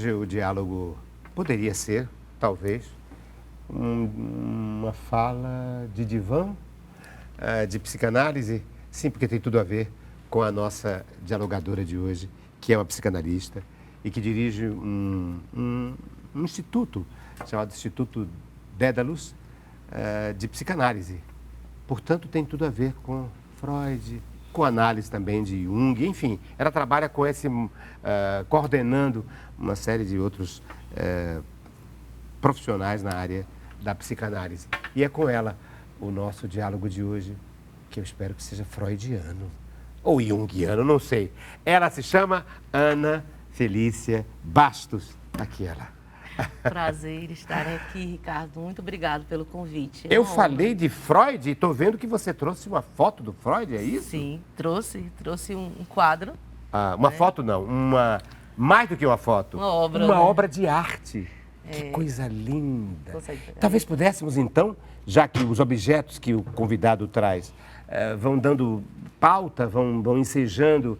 Hoje o diálogo poderia ser, talvez, uma fala de divã, de psicanálise, sim, porque tem tudo a ver com a nossa dialogadora de hoje, que é uma psicanalista e que dirige um instituto chamado Instituto Dédalus, de psicanálise. Portanto, tem tudo a ver com Freud, com análise também de Jung, enfim, ela trabalha com coordenando uma série de outros profissionais na área da psicanálise. E é com ela o nosso diálogo de hoje, que eu espero que seja freudiano ou junguiano, não sei. Ela se chama Ana Felícia Bastos. Aqui ela. Prazer estar aqui, Ricardo. Muito obrigado pelo convite. Eu falei de Freud e estou vendo que você trouxe uma foto do Freud, é isso? Sim, trouxe um quadro. Uma foto não, mais do que uma foto. Uma obra. Uma né? obra de arte. Que coisa linda. Talvez pudéssemos, então, já que os objetos que o convidado traz vão dando pauta, vão ensejando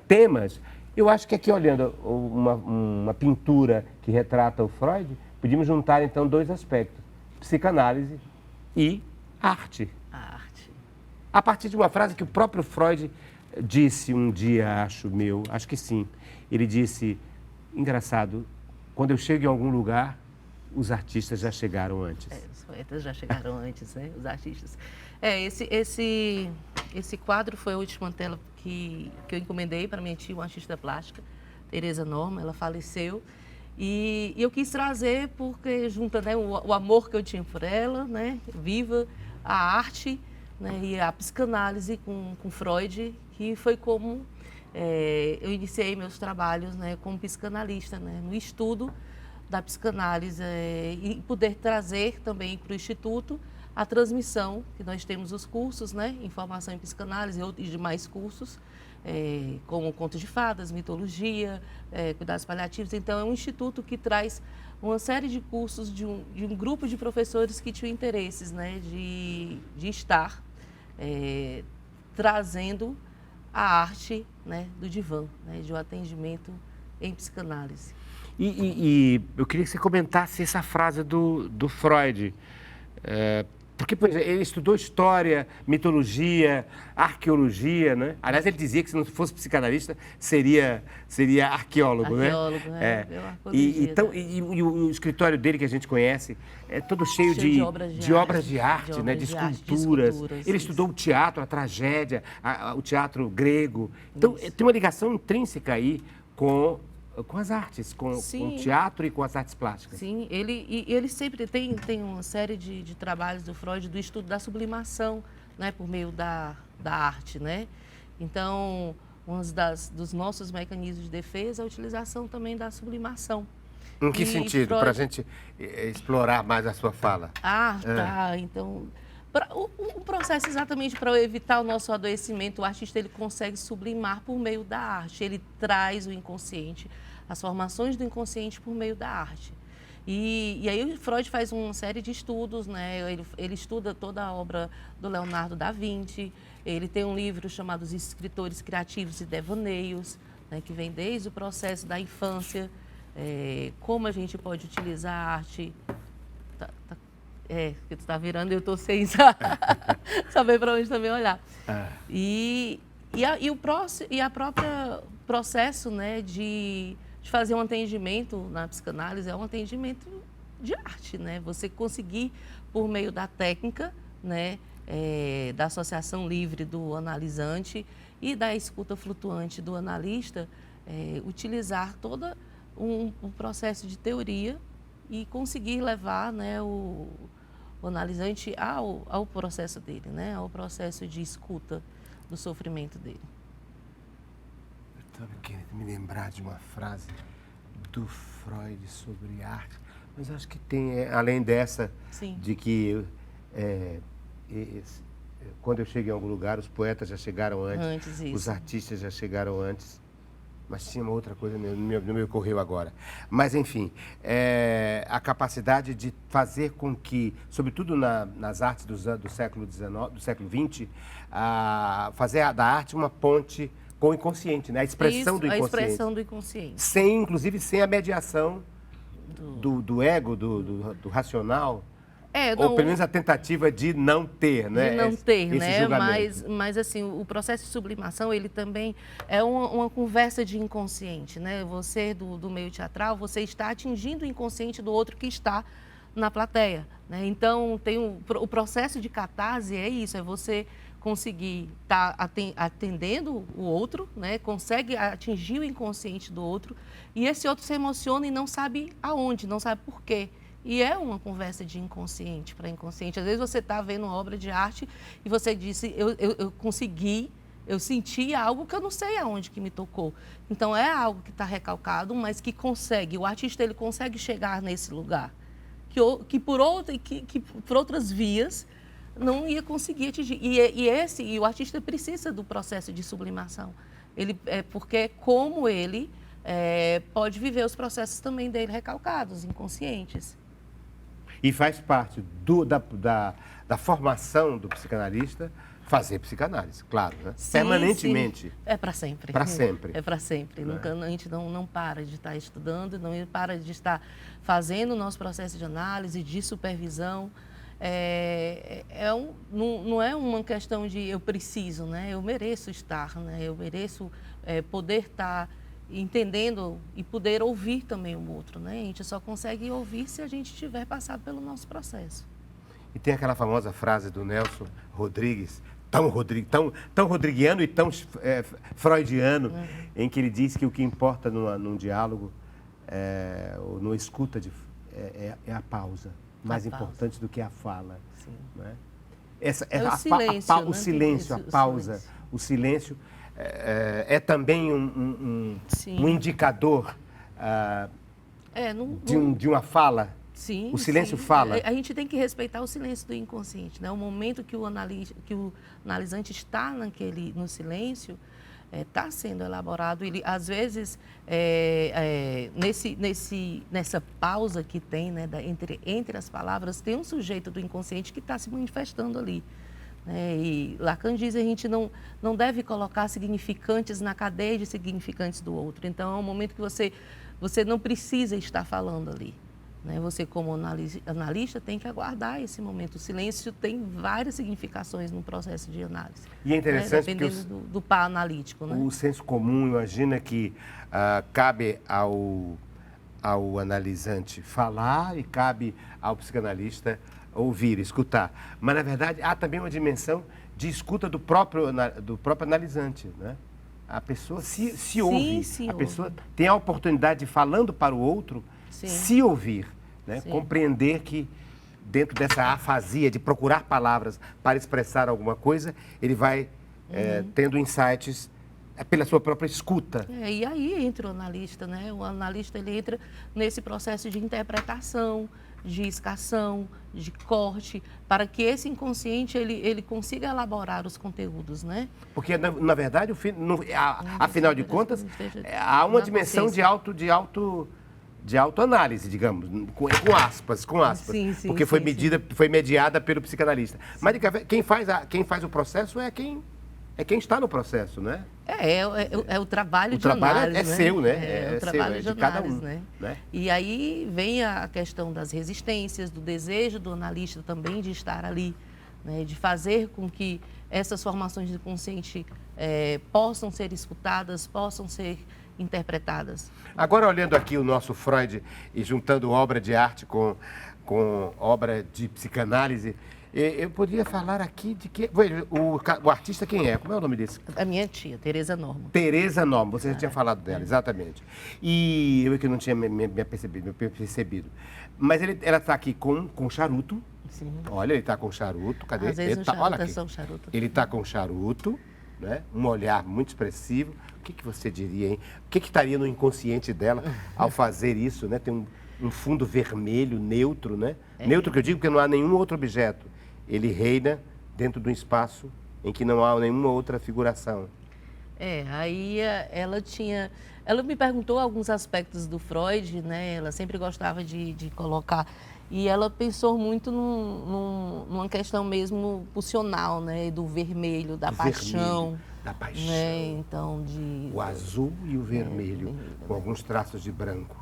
temas, eu acho que aqui, olhando uma pintura que retrata o Freud, podíamos juntar, então, dois aspectos: psicanálise e arte. A arte. A partir de uma frase que o próprio Freud disse um dia, acho que sim. Ele disse, engraçado, quando eu chego em algum lugar, os artistas já chegaram antes. Os poetas já chegaram antes, né? Os artistas. Esse quadro foi a última tela que eu encomendei para minha tia, uma artista plástica, Tereza Norma. Ela faleceu. E eu quis trazer porque junta, né, o amor que eu tinha por ela, né, viva, a arte, né, e a psicanálise com Freud, que foi como eu iniciei meus trabalhos, né, como psicanalista, né, no estudo da psicanálise e poder trazer também para o Instituto a transmissão, que nós temos os cursos, né, em formação em psicanálise e demais cursos, como contos de fadas, mitologia, cuidados paliativos. Então, é um instituto que traz uma série de cursos de um grupo de professores que tinham interesses, né, de estar trazendo a arte, né, do divã, né, de um atendimento em psicanálise. E eu queria que você comentasse essa frase do Freud. Porque, por exemplo, ele estudou história, mitologia, arqueologia, né? Aliás, ele dizia que se não fosse psicanalista, seria arqueólogo, né? Arqueólogo, né? E o escritório dele, que a gente conhece, é todo cheio de obras de arte, né? De esculturas. Ele estudou o teatro, a tragédia, o teatro grego. Então, tem uma ligação intrínseca aí com as artes, com o teatro e com as artes plásticas. Sim, ele sempre tem uma série de trabalhos do Freud, do estudo da sublimação, né, por meio da arte, né? Então, um dos nossos mecanismos de defesa é a utilização também da sublimação. Em que sentido? Para a gente explorar mais a sua fala. Tá. Então, o processo exatamente para evitar o nosso adoecimento, o artista ele consegue sublimar por meio da arte. Ele traz o inconsciente, as formações do inconsciente por meio da arte. E aí o Freud faz uma série de estudos, né? Ele estuda toda a obra do Leonardo da Vinci. Ele tem um livro chamado Os Escritores Criativos e Devaneios, né? Que vem desde o processo da infância, como a gente pode utilizar a arte. Que tu está virando e eu estou sem saber para onde também olhar. E a própria processo, né, de fazer um atendimento na psicanálise é um atendimento de arte, né? Você conseguir, por meio da técnica, né, da associação livre do analisante e da escuta flutuante do analista, utilizar todo um processo de teoria e conseguir levar, né, o analisante ao processo dele, né, ao processo de escuta do sofrimento dele. Eu estava querendo me lembrar de uma frase do Freud sobre arte, mas acho que tem, além dessa, de que quando eu cheguei em algum lugar, os poetas já chegaram antes os artistas já chegaram antes. Mas tinha uma outra coisa, não me ocorreu agora. Mas, enfim, a capacidade de fazer com que, sobretudo nas artes do século XIX, do século XX, fazer da arte uma ponte com o inconsciente, né? A expressão Isso, do a inconsciente. expressão do inconsciente. Inclusive sem a mediação do ego, do racional. Ou Não, pelo menos a tentativa de não ter, né? de não ter, esse né? julgamento. Mas assim, o processo de sublimação, ele também é uma conversa de inconsciente, né? Você do meio teatral, você está atingindo o inconsciente do outro que está na plateia, né? Então, tem o processo de catarse é isso, é você conseguir estar atendendo o outro, né? Consegue atingir o inconsciente do outro e esse outro se emociona e não sabe aonde, não sabe por quê. E é uma conversa de inconsciente para inconsciente. Às vezes você está vendo uma obra de arte e você disse, eu consegui, eu senti algo que eu não sei aonde que me tocou. Então, é algo que está recalcado, mas que consegue, o artista ele consegue chegar nesse lugar, que por outras vias não ia conseguir atingir. E o artista precisa do processo de sublimação. Porque é como ele pode viver os processos também dele recalcados, inconscientes. E faz parte da formação do psicanalista fazer psicanálise, claro, né? Sim, permanentemente. Sim. É para sempre. Para sempre. É para sempre. Né? Nunca, a gente não para de estar estudando, não para de estar fazendo o nosso processo de análise, de supervisão. Não é uma questão de eu preciso, né? Eu mereço estar, né? Eu mereço poder estar entendendo e poder ouvir também o outro, né? A gente só consegue ouvir se a gente tiver passado pelo nosso processo. E tem aquela famosa frase do Nelson Rodrigues, tão rodriguiano e tão freudiano, em que ele diz que o que importa num diálogo, ou numa escuta, é a pausa, mais importante do que a fala. Sim. Né? O silêncio, a pausa, o silêncio é também um indicador de uma fala. Sim, o silêncio fala. A gente tem que respeitar o silêncio do inconsciente, né? O momento que o analisante está no silêncio, está sendo elaborado. Ele, às vezes, nessa pausa que tem, né, entre as palavras, tem um sujeito do inconsciente que está se manifestando ali. E Lacan diz que a gente não deve colocar significantes na cadeia de significantes do outro. Então, é um momento que você não precisa estar falando ali. Você, como analista, tem que aguardar esse momento. O silêncio tem várias significações no processo de análise. E é interessante dependendo do par analítico. O senso comum imagina que cabe ao analisante falar e cabe ao psicanalista ouvir, escutar. Mas, na verdade, há também uma dimensão de escuta do próprio analisante, né? A pessoa se ouve, a pessoa tem a oportunidade de, falando para o outro, se ouvir, né? Compreender que dentro dessa afasia de procurar palavras para expressar alguma coisa, ele vai tendo insights pela sua própria escuta. E aí entra o analista, né? O analista ele entra nesse processo de interpretação, de escação, de corte, para que esse inconsciente ele consiga elaborar os conteúdos, né? Porque, na verdade, afinal de contas, há uma dimensão de autoanálise, digamos, com aspas. Sim, porque foi mediada pelo psicanalista. Sim. Mas quem faz o processo é quem está no processo, né? É o trabalho de trabalho análise. É seu, né? É o trabalho de cada análise, um, né? E aí vem a questão das resistências, do desejo do analista também de estar ali, né? De fazer com que essas formações de consciente possam ser escutadas, possam ser interpretadas. Agora, olhando aqui o nosso Freud e juntando obra de arte com obra de psicanálise, eu poderia falar aqui de que... O artista quem é? Como é o nome desse? A minha tia, Teresa Norma. Teresa Norma, você já tinha falado dela, exatamente. E eu que não tinha me percebido. Mas ela está aqui com charuto. Sim. Olha, ele está com charuto. Cadê? Às vezes olha aqui. Charuto. Ele está com charuto, né? Um olhar muito expressivo. O que você diria, hein? O que estaria no inconsciente dela ao fazer isso, né? Tem um fundo vermelho, neutro, né? Neutro que eu digo porque não há nenhum outro objeto. Ele reina dentro de um espaço em que não há nenhuma outra figuração. Aí ela me perguntou alguns aspectos do Freud, né? Ela sempre gostava de colocar, e ela pensou muito numa questão mesmo pulsional, né? Do vermelho, da paixão. Da paixão. né? Então, de... O azul e o vermelho, vermelho, com alguns traços de branco.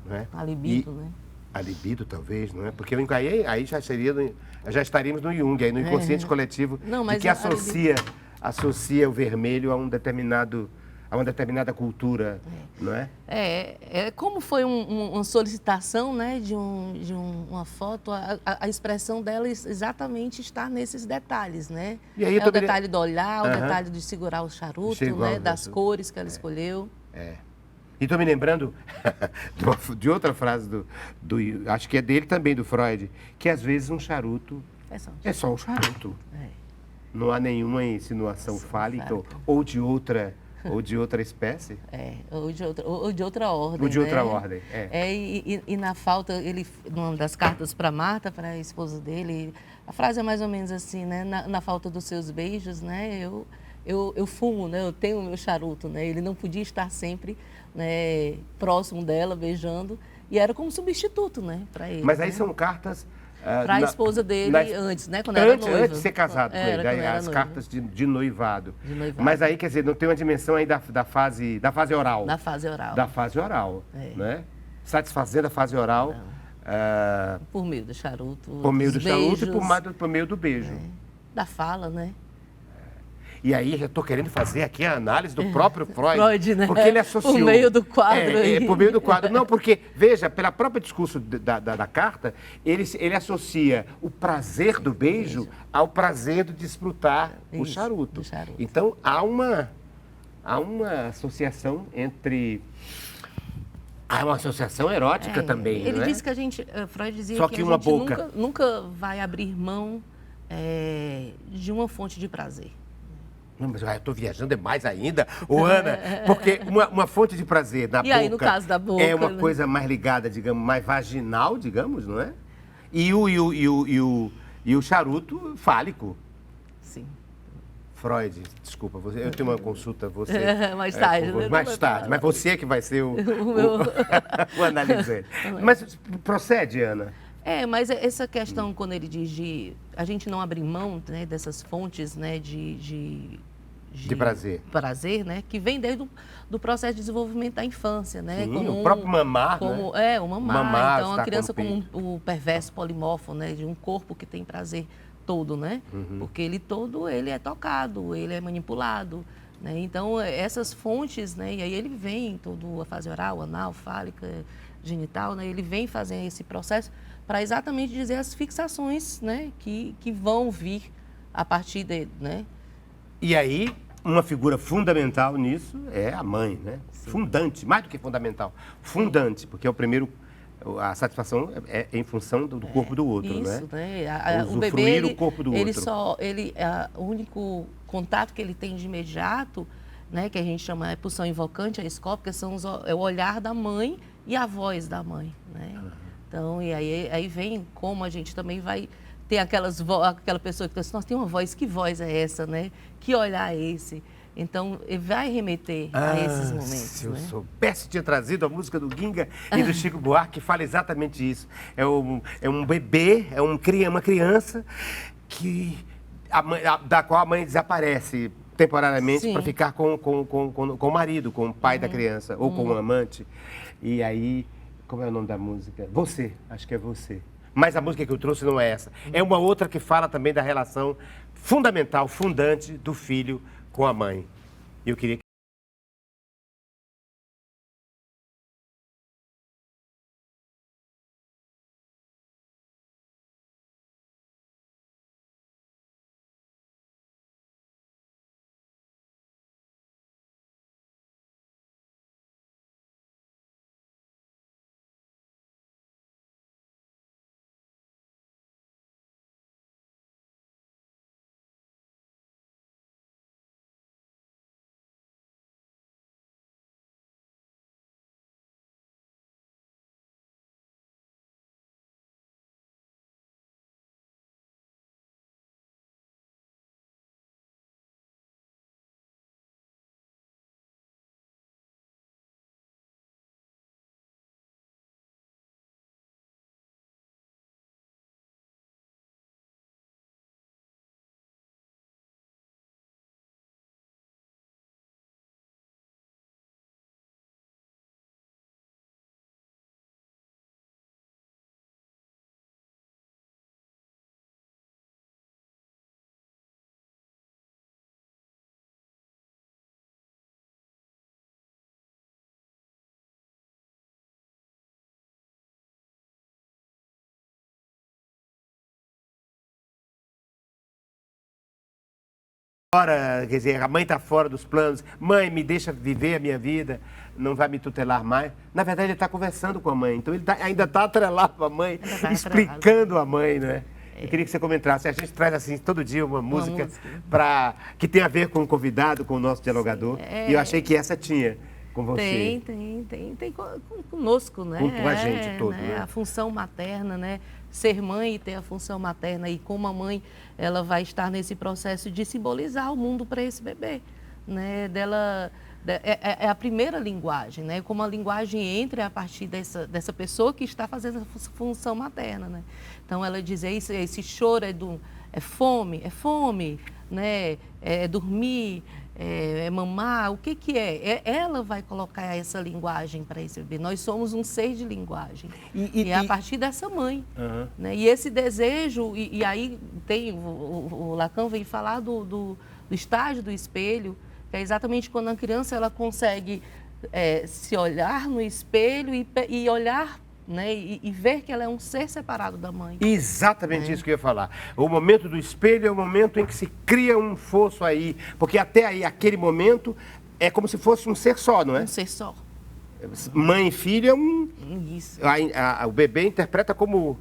Não é? A libido, né? A libido, talvez, não é? Porque aí já seria, já estaríamos no Jung, aí no inconsciente coletivo, Não, de mas que a libido... associa o vermelho a uma determinada cultura, não é? Como foi uma solicitação, né, uma foto, a expressão dela exatamente está nesses detalhes, né? E aí O detalhe do olhar, o detalhe de segurar o charuto, né, das cores que ela escolheu. E estou me lembrando de outra frase acho que é dele também, do Freud, que às vezes um charuto é só um charuto. Não há nenhuma insinuação fálica ou de outra espécie. Ou de outra ordem. Ou de outra né? ordem, E na falta, numa das cartas para Marta, para a esposa dele, a frase é mais ou menos assim, né? Na falta dos seus beijos, né? Eu fumo, né? Eu tenho o meu charuto, né? Ele não podia estar sempre, né, próximo dela, beijando, e era como substituto, né, para ele. Mas aí né? são cartas... Para a esposa dele antes, né? Quando era noiva. Antes de ser casado com ele, as cartas de noivado. Mas aí, quer dizer, não tem uma dimensão aí da fase oral. Da fase oral. Da fase oral, né? Satisfazendo a fase oral. Por meio do charuto. Por meio do beijos, charuto e por meio do beijo. Da fala, né? E aí, eu estou querendo fazer aqui a análise do próprio Freud. Freud, né? Porque ele associou... Por meio do quadro. Por meio do quadro. Não, porque, veja, pelo próprio discurso da carta, ele associa o prazer do beijo ao prazer de desfrutar o charuto. do charuto. Então, há uma associação entre... Há uma associação erótica também, Ele não é? disse que Freud dizia Só que que a uma gente boca. nunca vai abrir mão de uma fonte de prazer. Não, mas eu estou viajando demais ainda, Ana, porque uma fonte de prazer na boca... E aí, no caso da boca... É uma coisa mais ligada, digamos, mais vaginal, digamos, não é? E o charuto fálico. Sim. Freud, desculpa, eu tenho uma consulta, você... Mais tarde. Mais tarde, mas você é que vai ser o o analisante. Mas procede, Ana. Mas essa questão, quando ele diz de a gente não abrir mão, né, dessas fontes, né, de prazer, né, que vem desde do processo de desenvolvimento da infância, né? Sim, o próprio mamar, né? O mamar. Então, a criança como o perverso polimorfo, né, de um corpo que tem prazer todo, né? Porque ele é tocado, ele é manipulado, né? Então, essas fontes, né, e aí ele vem, toda a fase oral, anal, fálica, genital, né, ele vem fazendo esse processo para exatamente dizer as fixações, né, que vão vir a partir dele, né? E aí, uma figura fundamental nisso é a mãe, né? Sim. Fundante, mais do que fundamental, fundante, porque é o primeiro, a satisfação é em função do corpo do outro, isso, né? O bebê, o corpo do outro. O único contato que ele tem de imediato, né, que a gente chama de pulsão invocante, a escópica, é o olhar da mãe e a voz da mãe, né? Então, e aí vem como a gente também vai ter aquela pessoa que diz assim, nossa, tem uma voz, que voz é essa, né? Que olhar é esse? Então, ele vai remeter a esses momentos. Se eu soubesse, tinha trazido a música do Ginga e do Chico Buarque, que fala exatamente isso. É um bebê, uma criança da qual a mãe desaparece temporariamente para ficar com o marido, com o pai da criança, ou com o amante. E aí, como é o nome da música? Você, acho que é Você. Mas a música que eu trouxe não é essa. É uma outra que fala também da relação fundamental, fundante do filho com a mãe. Eu queria fora, quer dizer, a mãe está fora dos planos. Mãe, me deixa viver a minha vida, não vai me tutelar mais. Na verdade, ele está conversando com a mãe. Então, ele ainda está atrelado à mãe, explicando a mãe, né? Eu queria que você comentasse. A gente traz assim todo dia uma música que tem a ver com o convidado, com o nosso dialogador. E eu achei que essa tinha com você. Tem conosco, né? Com a gente todo, né? A função materna, né? Ser mãe e ter a função materna, e como a mãe, ela vai estar nesse processo de simbolizar o mundo para esse bebê, né? É a primeira linguagem, né? Como a linguagem entra a partir dessa pessoa que está fazendo a função materna, né? Então, ela diz, esse choro é fome, né? É dormir, é mamar, o que é? Ela vai colocar essa linguagem para esse bebê. Nós somos um ser de linguagem. E é a partir dessa mãe. Né? E esse desejo, e aí tem, o Lacan vem falar do estágio do espelho, que é exatamente quando a criança ela consegue se olhar no espelho e olhar, né, e ver que ela é um ser separado da mãe. Exatamente isso que eu ia falar. O momento do espelho é o momento em que se cria um fosso aí, porque até aí, aquele momento, é como se fosse um ser só, não é? Um ser só. Mãe e filho é um... Isso. O bebê interpreta como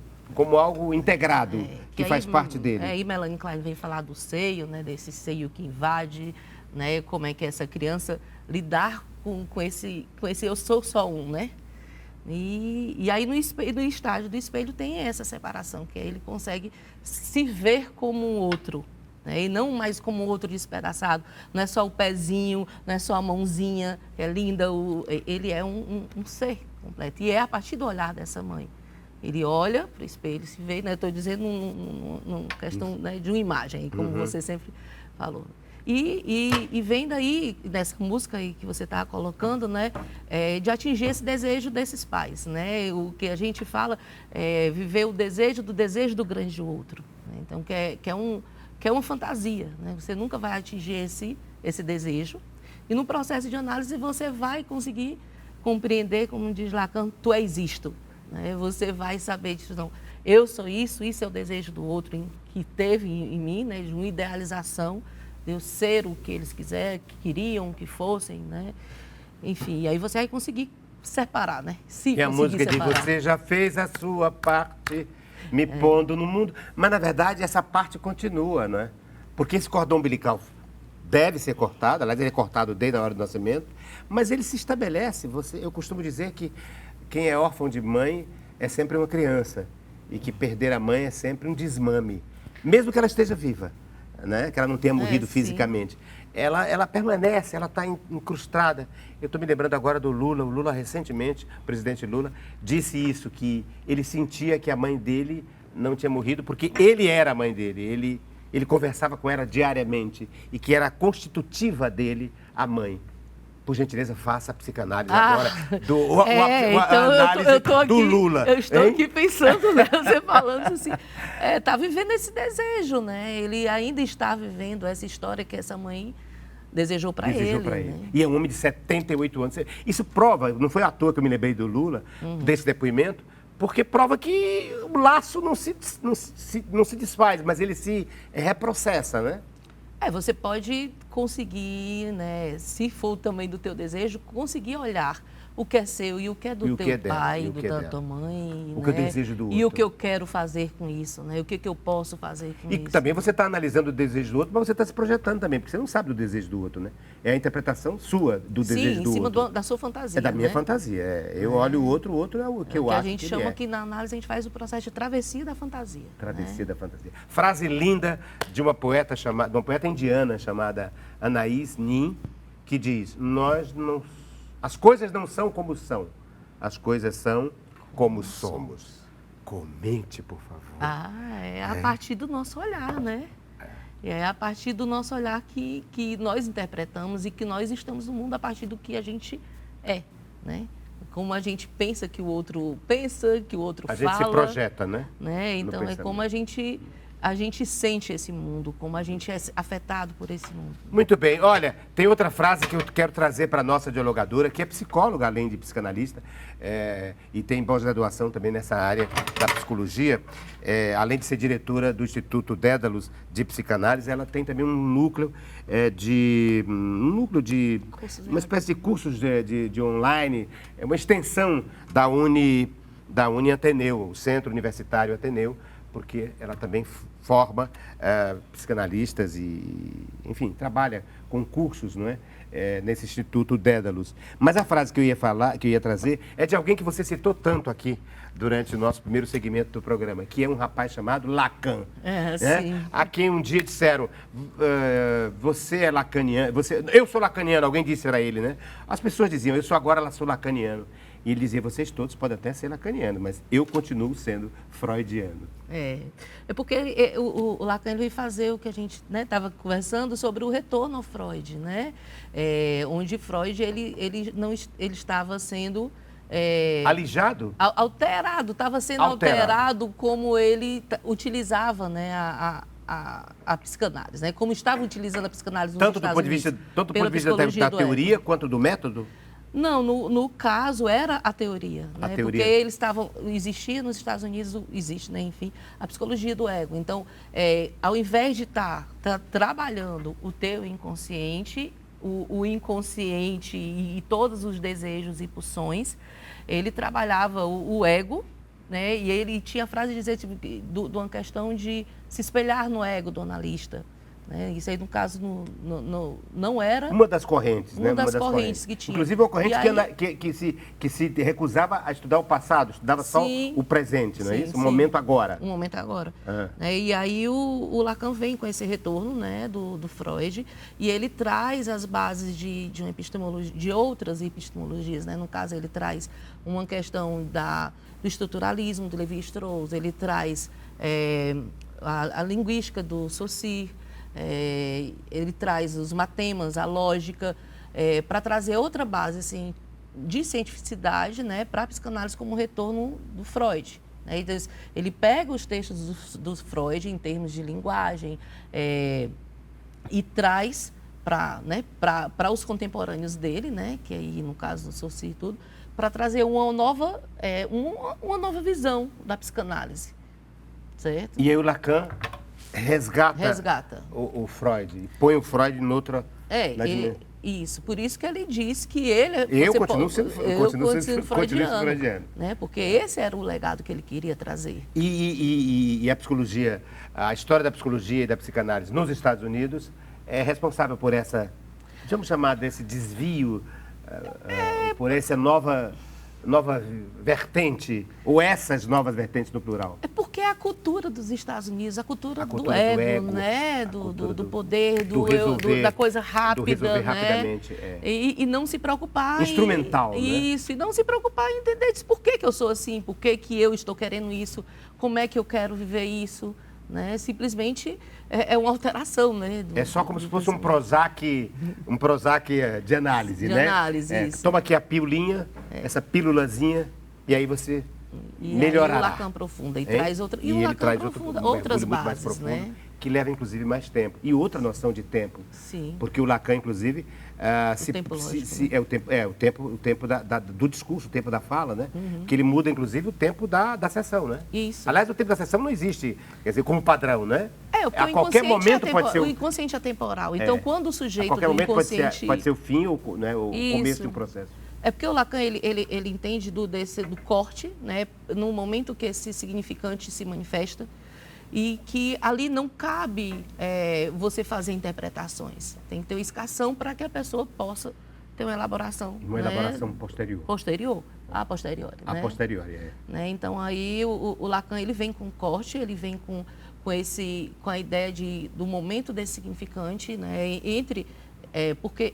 algo integrado, que faz parte dele. Aí Melanie Klein vem falar do seio, né, desse seio que invade, né, como é que essa criança lidar com esse eu sou só um, né? E aí no estágio do espelho tem essa separação, que aí ele consegue se ver como um outro, né? E não mais como um outro despedaçado. Não é só o pezinho, não é só a mãozinha, que é linda, ele é um ser completo. E é a partir do olhar dessa mãe. Ele olha para o espelho, se vê, né? Estou dizendo numa questão, né, de uma imagem, como você sempre falou. E vem daí, dessa música aí que você está colocando, né, de atingir esse desejo desses pais, né? O que a gente fala é viver o desejo do grande outro, né? Então, que é uma fantasia, né? Você nunca vai atingir esse desejo. E no processo de análise você vai conseguir compreender, como diz Lacan, tu és isto, né? Você vai saber disso, não, eu sou isso é o desejo do outro que teve em mim, né, de uma idealização, de eu ser o que eles queriam que fossem, né? Enfim, e aí você vai conseguir separar, né? E a música diz, você já fez a sua parte, me pondo no mundo. Mas, na verdade, essa parte continua, não é? Porque esse cordão umbilical deve ser cortado, aliás, ele é cortado desde a hora do nascimento, mas ele se estabelece. Eu costumo dizer que quem é órfão de mãe é sempre uma criança e que perder a mãe é sempre um desmame, mesmo que ela esteja viva. Né? Que ela não tenha morrido fisicamente. Ela permanece, ela está incrustada. Eu estou me lembrando agora do Lula. O Lula, recentemente, o presidente Lula, disse isso, que ele sentia que a mãe dele não tinha morrido porque ele era a mãe dele. Ele conversava com ela diariamente e que era constitutiva dele a mãe. Por gentileza, faça a psicanálise agora, análise do Lula. Eu estou aqui pensando, né, você falando assim, está vivendo esse desejo, né? Ele ainda está vivendo essa história que essa mãe desejou para ele. Né? E é um homem de 78 anos. Isso prova, não foi à toa que eu me lembrei do Lula, desse depoimento, porque prova que o laço não se desfaz, mas ele se reprocessa, né? Você pode conseguir, né, se for também do teu desejo, conseguir olhar o que é seu e o que é do teu pai, da tua mãe. O que eu desejo do outro. E o que eu quero fazer com isso, né? O que eu posso fazer com isso. E também você está analisando o desejo do outro, mas você está se projetando também, porque você não sabe do desejo do outro, né? É a interpretação sua do desejo do outro. Sim, em cima da sua fantasia. É da minha fantasia. Eu olho o outro é o que eu acho que a gente chama aqui na análise, a gente faz o processo de travessia da fantasia. Travessia da fantasia. Frase linda de uma poeta indiana chamada Anais Nin, que diz, as coisas não são como são, as coisas são como somos. Comente, por favor. É a partir do nosso olhar, né? É a partir do nosso olhar que nós interpretamos e que nós estamos no mundo a partir do que a gente é, né? Como a gente pensa que o outro pensa, que o outro fala. A gente se projeta, né? Então, é como a gente a gente sente esse mundo, como a gente é afetado por esse mundo. Muito bem. Olha, tem outra frase que eu quero trazer para a nossa dialogadora, que é psicóloga, além de psicanalista, e tem pós-graduação também nessa área da psicologia. Além de ser diretora do Instituto Dédalus de Psicanálise, ela tem também um núcleo de uma espécie de cursos de online, uma extensão da Uni Ateneu, o Centro Universitário Ateneu, porque ela também forma psicanalistas e, enfim, trabalha com cursos, não é? Nesse Instituto Dédalus. Mas a frase que eu ia falar, que eu ia trazer, é de alguém que você citou tanto aqui durante o nosso primeiro segmento do programa, que é um rapaz chamado Lacan. Sim. A quem um dia disseram, você é lacaniano, eu sou lacaniano, alguém disse para ele, né? As pessoas diziam, eu sou lacaniano. E ele dizia, vocês todos podem até ser lacanianos, mas eu continuo sendo freudiano. É porque o Lacan veio fazer o que a gente estava conversando sobre o retorno ao Freud, né? Onde Freud ele estava sendo alijado? Alterado, estava sendo alterado como ele utilizava, né, a psicanálise, né? Como estava utilizando a psicanálise nos Estados Unidos. Tanto do ponto de vista da teoria quanto do método? Não, no caso era a teoria, né? Teoria. Porque eles existia nos Estados Unidos, existe, né? Enfim, a psicologia do ego. Então, ao invés de estar trabalhando o teu inconsciente, o inconsciente e todos os desejos e pulsões, ele trabalhava o ego, né? E ele tinha a frase de dizer, tipo, de uma questão de se espelhar no ego do analista. Isso aí, no caso, não era... Uma das correntes, né? Uma das correntes que tinha. Inclusive, uma corrente que se recusava a estudar o passado, estudava só o presente, não é isso? O momento agora. O momento agora. E aí, o Lacan vem com esse retorno, né, do Freud, e ele traz as bases de uma epistemologia, de outras epistemologias, né? No caso, ele traz uma questão do estruturalismo, do Lévi-Strauss, ele traz a linguística do Saussure, ele traz os matemas, a lógica, para trazer outra base assim, de cientificidade, né, para a psicanálise como retorno do Freud. Então, ele pega os textos do Freud em termos de linguagem e traz para os contemporâneos dele, né, que aí no caso do Saussure e tudo, para trazer uma nova visão da psicanálise. Certo? E aí o Lacan resgata o Freud, e põe o Freud em outra... Isso, por isso que ele diz que ele... Eu continuo sendo freudiano. Né? Porque esse era o legado que ele queria trazer. E a psicologia, a história da psicologia e da psicanálise nos Estados Unidos é responsável por essa, vamos chamar desse desvio, por essa nova vertente, ou essas novas vertentes no plural? É porque é a cultura dos Estados Unidos, a cultura do ego, né? Do poder, da coisa rápida, do resolver né? rapidamente. E não se preocupar... Instrumental, né? Isso, e não se preocupar em entender por que eu sou assim, por que eu estou querendo isso, como é que eu quero viver isso, né? Simplesmente é uma alteração, né? É só como se fosse um Prozac de análise, né? De análise, isso. Toma aqui a pilulinha, essa pílulazinha, e aí você melhorará. E o Lacan aprofunda e traz outra, e o Lacan traz outras bases, bases, profundo, né? Que leva, inclusive, mais tempo. E outra noção de tempo. Sim. Porque o Lacan, inclusive, o tempo do discurso, o tempo da fala, né? Que ele muda, inclusive, o tempo da sessão, né? Isso. Aliás, o tempo da sessão não existe, quer dizer, como padrão, né? A qualquer momento pode ser o inconsciente atemporal. Então, quando o sujeito a qualquer do momento inconsciente... pode ser o fim ou o começo de um processo. É porque o Lacan, ele entende do corte, né? No momento que esse significante se manifesta, e que ali não cabe você fazer interpretações. Tem que ter uma escassão para que a pessoa possa ter uma elaboração. Uma elaboração posterior. A posteriori. A posteriori, né? Então, aí o Lacan ele vem com corte, ele vem com a ideia do momento desse significante, né? Porque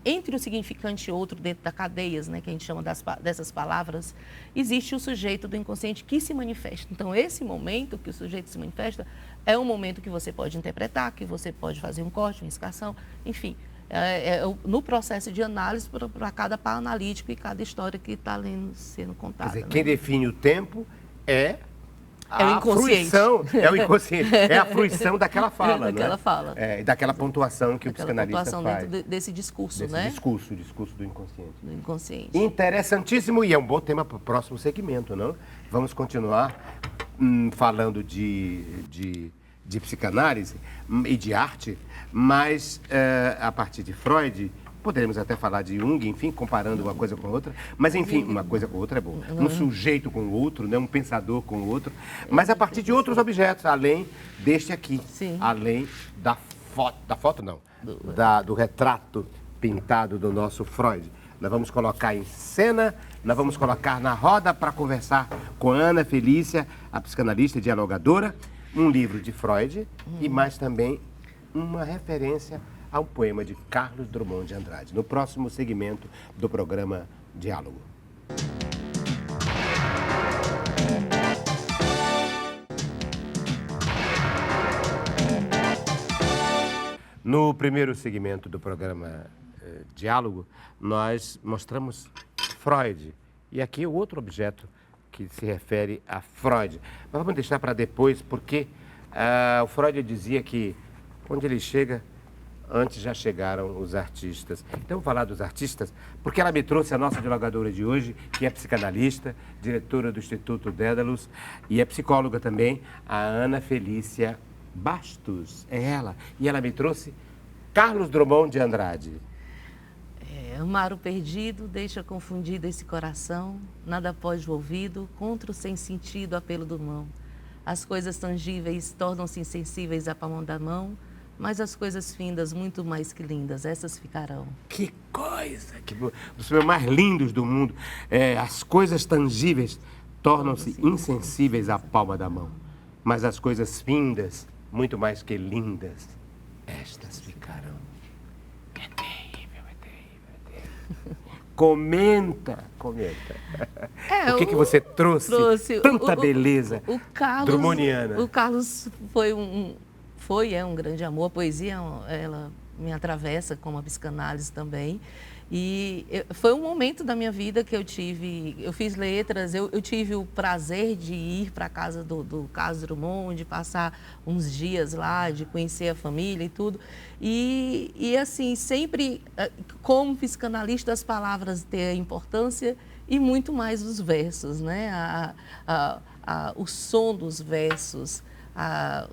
entre o significante e outro, dentro da cadeias, né, que a gente chama dessas palavras, existe o sujeito do inconsciente que se manifesta. Então, esse momento que o sujeito se manifesta é um momento que você pode interpretar, que você pode fazer um corte, uma escassão, enfim. No processo de análise para cada par analítico e cada história que está sendo contada. Quer dizer, quem define o tempo é É o inconsciente. Fruição, é o inconsciente, é a fruição daquela fala, daquela né? fala. Daquela pontuação que o psicanalista pontuação faz. dentro desse discurso, Desse né? discurso, o discurso do inconsciente. Do inconsciente. Interessantíssimo e é um bom tema para o próximo segmento, não? Vamos continuar falando de psicanálise e de arte, mas a partir de Freud, poderemos até falar de Jung, enfim, comparando uma coisa com outra, mas enfim, uma coisa com outra é bom. Um sujeito com o outro, né? Um pensador com o outro, mas a partir de outros objetos, além deste aqui, Sim. além do retrato pintado do nosso Freud. Nós vamos colocar em cena, nós vamos colocar na roda para conversar com Ana Felícia, a psicanalista e dialogadora, um livro de Freud e mais também uma referência a um poema de Carlos Drummond de Andrade, no próximo segmento do programa Diálogo. No primeiro segmento do programa Diálogo, nós mostramos Freud. E aqui o outro objeto que se refere a Freud. Mas vamos deixar para depois, porque o Freud dizia que onde ele chega, antes já chegaram os artistas. Então, vou falar dos artistas, porque ela me trouxe a nossa dialogadora de hoje, que é psicanalista, diretora do Instituto Dédalus, e é psicóloga também, a Ana Felícia Bastos. É ela. E ela me trouxe Carlos Drummond de Andrade. Amar o perdido, deixa confundido esse coração, nada pode o ouvido, contra o sem sentido, apelo do mão. As coisas tangíveis tornam-se insensíveis à palma da mão, mas as coisas findas, muito mais que lindas, essas ficarão. Que coisa! Os meus mais lindos do mundo. As coisas tangíveis tornam-se insensíveis à palma da mão, mas as coisas findas, muito mais que lindas, estas ficarão. É terrível, é terrível, é terrível. Comenta. O que você trouxe tanta beleza o Carlos, drummondiana? O Carlos é um grande amor. A poesia, ela me atravessa como a psicanálise também. E foi um momento da minha vida que eu fiz letras, eu tive o prazer de ir para a casa do Carlos Drummond, de passar uns dias lá, de conhecer a família e tudo. E assim, sempre, como psicanalista, as palavras têm a importância e muito mais os versos, né? O som dos versos, a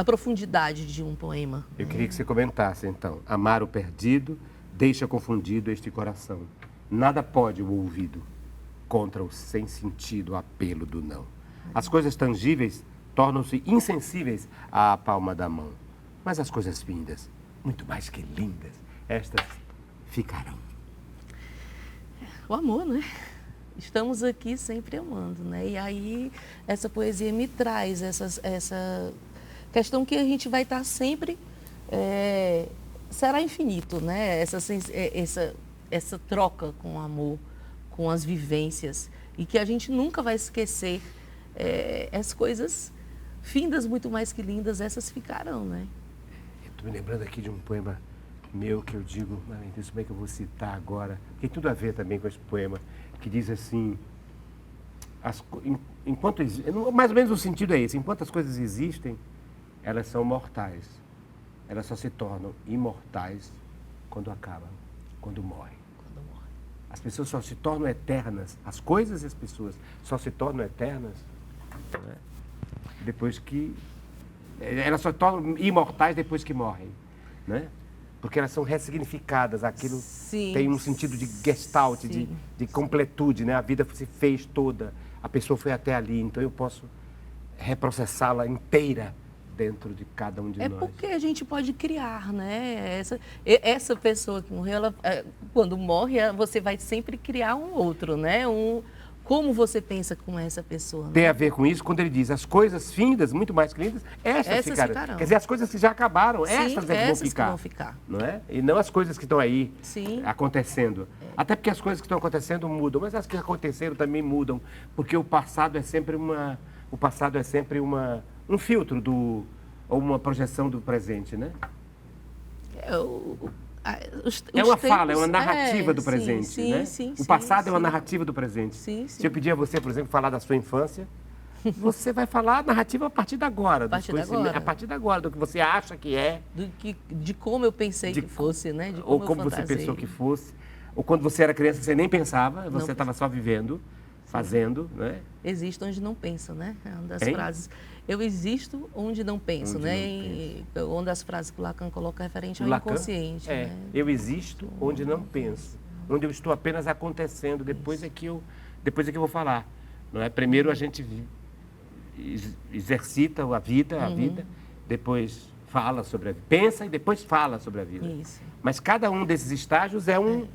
profundidade de um poema. Eu queria que você comentasse, então. Amar o perdido, deixa confundido este coração. Nada pode o ouvido contra o sem sentido apelo do não. As coisas tangíveis tornam-se insensíveis à palma da mão. Mas as coisas findas, muito mais que lindas, estas ficarão. O amor, né? Estamos aqui sempre amando, né? E aí essa poesia me traz essa questão que a gente vai estar sempre... será infinito, né? Essa troca com o amor, com as vivências, e que a gente nunca vai esquecer. As coisas findas, muito mais que lindas, essas ficarão, né? Eu estou me lembrando aqui de um poema meu que eu digo, isso como é que eu vou citar agora? Tem tudo a ver também com esse poema, que diz assim, mais ou menos o sentido é esse, enquanto as coisas existem, elas são mortais. Elas só se tornam imortais quando acabam, quando morrem. As pessoas só se tornam eternas, as coisas e as pessoas só se tornam eternas, né? Depois que... Elas só se tornam imortais depois que morrem, né? Porque elas são ressignificadas, aquilo tem um sentido de gestalt, de completude, né? A vida se fez toda, a pessoa foi até ali, então eu posso reprocessá-la inteira dentro de cada um de nós. É porque a gente pode criar, né? Essa pessoa que morreu, ela, quando morre, você vai sempre criar um outro, né? Como você pensa com essa pessoa? Né? Tem a ver com isso quando ele diz as coisas findas, muito mais que lindas, essas ficarão. Quer dizer, as coisas que já acabaram, essas que vão ficar. Não é? E não as coisas que estão aí acontecendo. Até porque as coisas que estão acontecendo mudam, mas as que aconteceram também mudam, porque o passado é sempre um filtro ou uma projeção do presente, né? É uma fala, é uma narrativa do presente, né? O passado é uma narrativa do presente. Se eu pedir a você, por exemplo, falar da sua infância, você vai falar a narrativa a partir de agora. A partir de agora. A partir de agora, do que você acha que é. De como eu pensei que fosse, né? De Ou como você pensou que fosse. Ou quando você era criança, você nem pensava, você estava só vivendo, fazendo, né? Existo onde não penso, né? É uma das Hein? frases. Eu existo onde não penso, Onde né? não penso. Uma das frases que o Lacan coloca referente ao Lacan, inconsciente, né? Eu existo onde não penso, onde eu estou apenas acontecendo, depois é que eu vou falar. Não é? Primeiro a gente exercita a vida, depois fala sobre a vida, pensa e depois fala sobre a vida. Isso. Mas cada um desses estágios é uma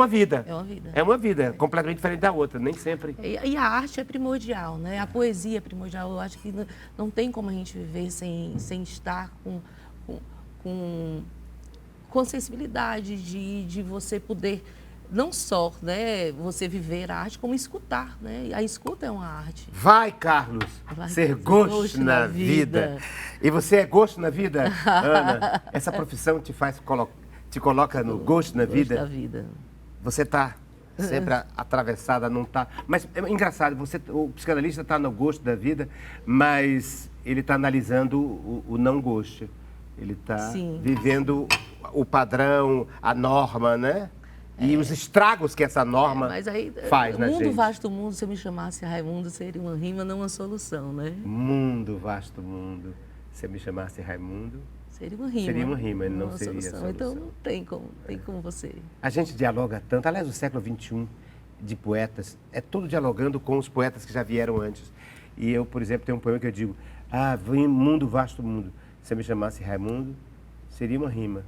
vida. É uma vida. É uma vida, completamente diferente da outra, nem sempre. E a arte é primordial, né? A poesia é primordial. Eu acho que não tem como a gente viver sem estar com sensibilidade de você poder, não só, né, você viver a arte, como escutar, né? A escuta é uma arte. Vai, Carlos, ser gosto na vida. E você é gosto na vida, Ana? Essa profissão te coloca no gosto na vida? Gosto da vida. Você está sempre atravessada, não está... Mas é engraçado, o psicanalista está no gosto da vida, mas ele está analisando o não gosto. Ele está vivendo o padrão, a norma, né? E os estragos que essa norma faz na gente. Mundo, vasto mundo, se eu me chamasse Raimundo, seria uma rima, não uma solução, né? Mundo, vasto mundo, se eu me chamasse Raimundo... Seria uma rima. Seria uma rima, não seria a solução. Então não tem como você... A gente dialoga tanto, aliás, o século XXI de poetas, é todo dialogando com os poetas que já vieram antes. E eu, por exemplo, tenho um poema que eu digo, vem mundo, vasto mundo, se eu me chamasse Raimundo, seria uma rima.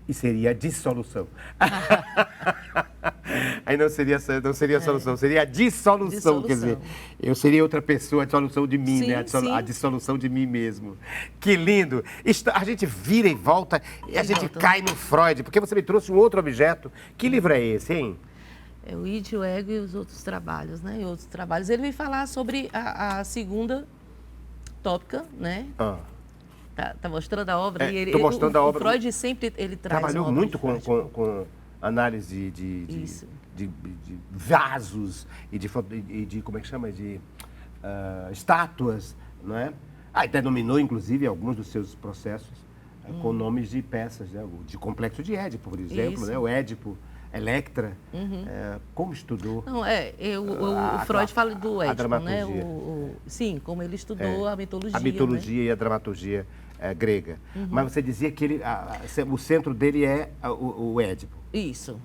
E seria a dissolução. Aí não seria a solução, seria a dissolução. Quer dizer, eu seria outra pessoa, a dissolução de mim, né? A dissolução de mim mesmo. Que lindo! A gente vira e volta e a gente cai no Freud, porque você me trouxe um outro objeto. Que livro é esse, hein? É o Id, o Ego e os outros trabalhos, né? E outros trabalhos. Ele vem falar sobre a segunda tópica, né? Tá mostrando a obra. Estou mostrando a obra. O Freud sempre traz trabalhou muito com análise de vasos e de como é que chama? De estátuas, não é? Denominou, inclusive, alguns dos seus processos com nomes de peças, né? De Complexo de Édipo, por exemplo, né? O Édipo, Electra. Como estudou? Não, o Freud fala do Édipo, a dramaturgia. Né? Sim, como ele estudou a mitologia. A mitologia, né? E a dramaturgia grega. Mas você dizia que o centro dele é o Édipo. Isso.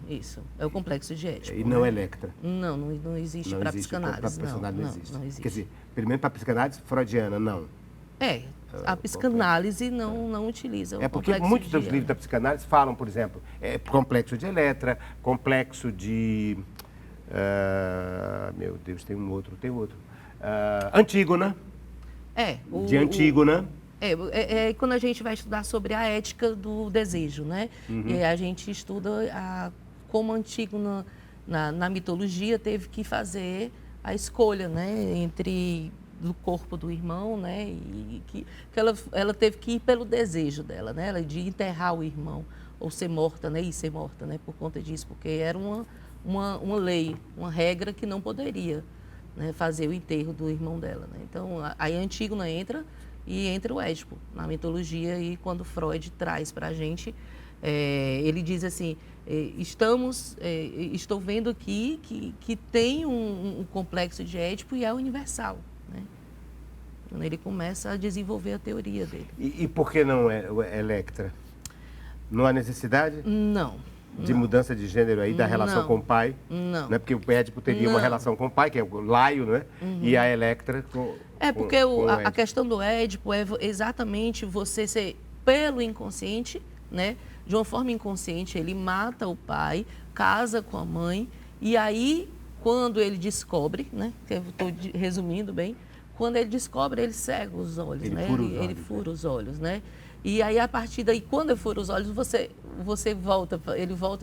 É o Complexo de Édipo. E não Electra. Não existe para a psicanálise. Não existe. Quer dizer, primeiro para a psicanálise freudiana, não. A psicanálise não utiliza o porque muitos dos livros da psicanálise falam, por exemplo, complexo de Electra, complexo de... meu Deus, tem outro. Antígona. De Antígona. Quando a gente vai estudar sobre a ética do desejo, né? E a gente estuda como Antígona, na mitologia, teve que fazer a escolha, né? Entre do corpo do irmão, né? E que ela teve que ir pelo desejo dela, né? De enterrar o irmão, ou ser morta, né? E ser morta, né? Por conta disso, porque era uma lei, uma regra que não poderia, né? Fazer o enterro do irmão dela, né? Então, aí a Antígona entra o Édipo na mitologia, e quando Freud traz para a gente, ele diz assim, estou vendo aqui que tem um complexo de Édipo e é universal, né? Quando ele começa a desenvolver a teoria dele. E por que não é Electra? Não há necessidade? Não. De mudança de gênero aí, da relação com o pai? Não. Não é porque o Édipo teria uma relação com o pai, que é o Laio, né? E a Electra com... porque a questão do Édipo é exatamente você ser pelo inconsciente, né? De uma forma inconsciente, ele mata o pai, casa com a mãe, e aí, quando ele descobre, né? Que eu estou resumindo bem, quando ele descobre, ele cega os olhos, né? Ele fura os olhos, né? E aí, a partir daí, quando ele fura os olhos, ele volta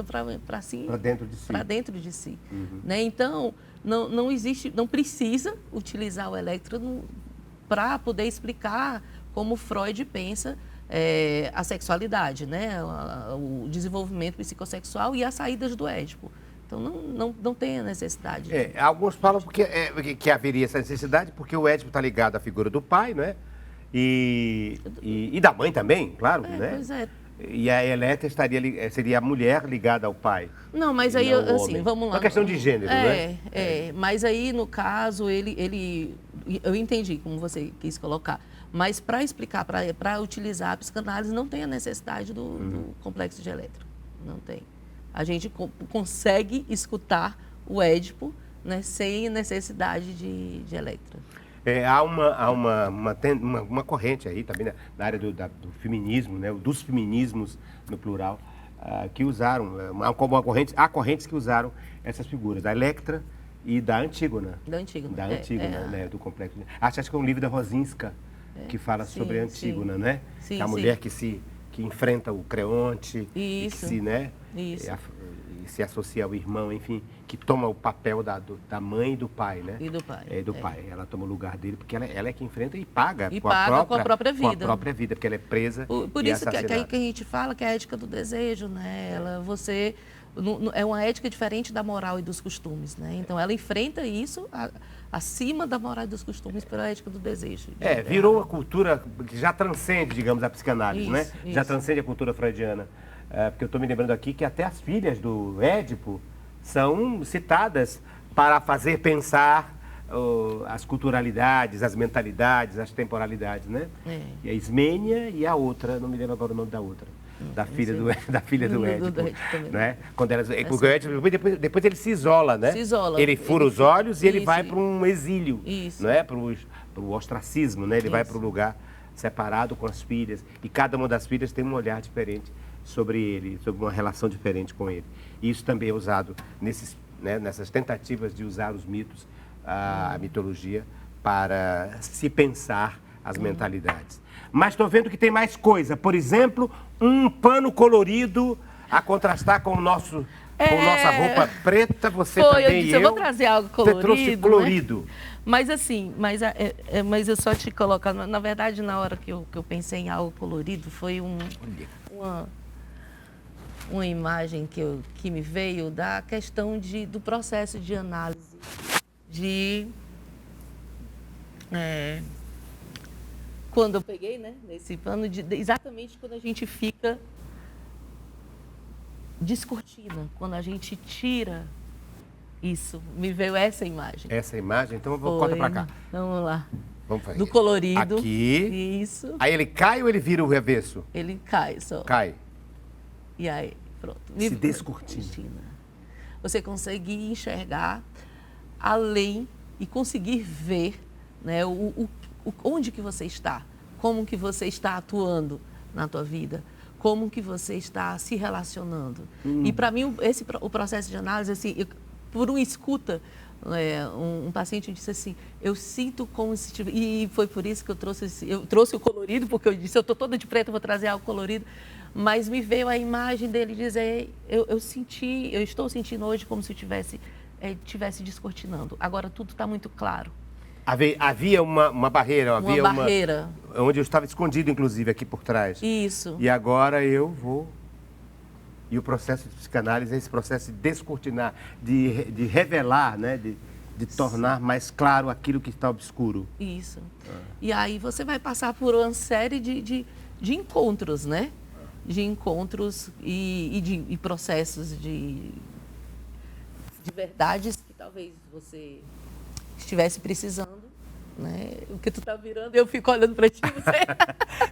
para si. Para dentro de si. Para dentro de si. Né? Então, não precisa utilizar o Electra para poder explicar como Freud pensa a sexualidade, né? O desenvolvimento psicossexual e as saídas do Édipo. Então, não tem a necessidade. Alguns falam que haveria essa necessidade, porque o Édipo está ligado à figura do pai, não é? E da mãe também, claro, né? Pois é. E a Elétra seria a mulher ligada ao pai. Não, mas aí, não o assim, homem. vamos lá. Uma questão de gênero, né? Mas aí, no caso, eu entendi como você quis colocar. Mas para explicar, para utilizar a psicanálise, não tem a necessidade do complexo de Elétra. Não tem. A gente consegue escutar o Édipo, né, sem necessidade de Elétra. Há uma corrente aí também na área do feminismo, né, dos feminismos no plural, que usaram, há correntes que usaram essas figuras, da Electra e da Antígona. Da Antígona. Né, do complexo. Acho que é um livro da Rosinska que fala sobre a Antígona, né? Sim, que é a mulher que enfrenta o Creonte, e que se associa ao irmão, enfim, que toma o papel da mãe e do pai, né? E do pai. Pai. Ela toma o lugar dele, porque ela é que enfrenta e paga, com a própria vida. Com a própria vida, porque ela é presa Por e isso que assassinada. a gente fala que é a ética do desejo, né? É uma ética diferente da moral e dos costumes, né? Então, ela enfrenta isso acima da moral e dos costumes pela ética do desejo. Virou uma cultura que já transcende, digamos, a psicanálise, né? Já transcende a cultura freudiana. Porque eu estou me lembrando aqui que até as filhas do Édipo são citadas para fazer pensar as culturalidades, as mentalidades, as temporalidades, né? E a Ismênia e a outra, não me lembro agora o nome da outra. Da filha do Édipo, né? Quando porque o Édipo, depois ele se isola, né? Ele fura os olhos e ele vai para um exílio, não é? Para o ostracismo, né? Ele vai para um lugar separado com as filhas e cada uma das filhas tem um olhar diferente sobre ele, sobre uma relação diferente com ele. E isso também é usado nessas tentativas de usar os mitos, a mitologia, para se pensar as mentalidades. Mas estou vendo que tem mais coisa. Por exemplo, um pano colorido a contrastar com nossa roupa preta. Você também eu vou trazer algo colorido. Você trouxe colorido. Né? Mas assim, mas eu só te colocar, na verdade, na hora que eu pensei em algo colorido, foi uma imagem que me veio da questão do processo de análise quando eu peguei, né, nesse pano, exatamente quando a gente fica descortina, quando a gente tira isso. Me veio essa imagem. Essa imagem? Então eu vou contar para cá. Vamos lá. Vamos fazer. Do colorido. Aqui. Isso. Aí ele cai ou ele vira o avesso? Ele cai só. Cai. E aí, pronto. Se descortina. Você conseguir enxergar além e conseguir ver, né, onde que você está, como que você está atuando na tua vida, como que você está se relacionando. E para mim, o processo de análise, assim, por uma escuta, um paciente disse assim, eu sinto como se tivesse... E foi por isso que eu trouxe o colorido, porque eu disse, eu estou toda de preto, vou trazer algo colorido. Mas me veio a imagem dele dizer, eu estou sentindo hoje como se eu estivesse descortinando. Agora tudo está muito claro. Havia uma barreira, havia uma barreira. Onde eu estava escondido, inclusive, aqui por trás. Isso. E agora eu vou... E o processo de psicanálise é esse processo de descortinar, de revelar, né? De tornar mais claro aquilo que está obscuro. Isso. E aí você vai passar por uma série de encontros, né? De encontros e processos de verdades que talvez você estivesse precisando, né? O que tu tá virando, eu fico olhando para ti.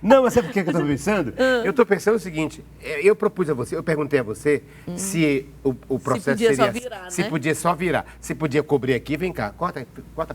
Não, mas sabe por que eu estou pensando? Eu estou pensando o seguinte, eu propus a você, eu perguntei a você se o processo se podia seria... Só virar, se né? Podia só virar, se podia cobrir aqui, vem cá, corta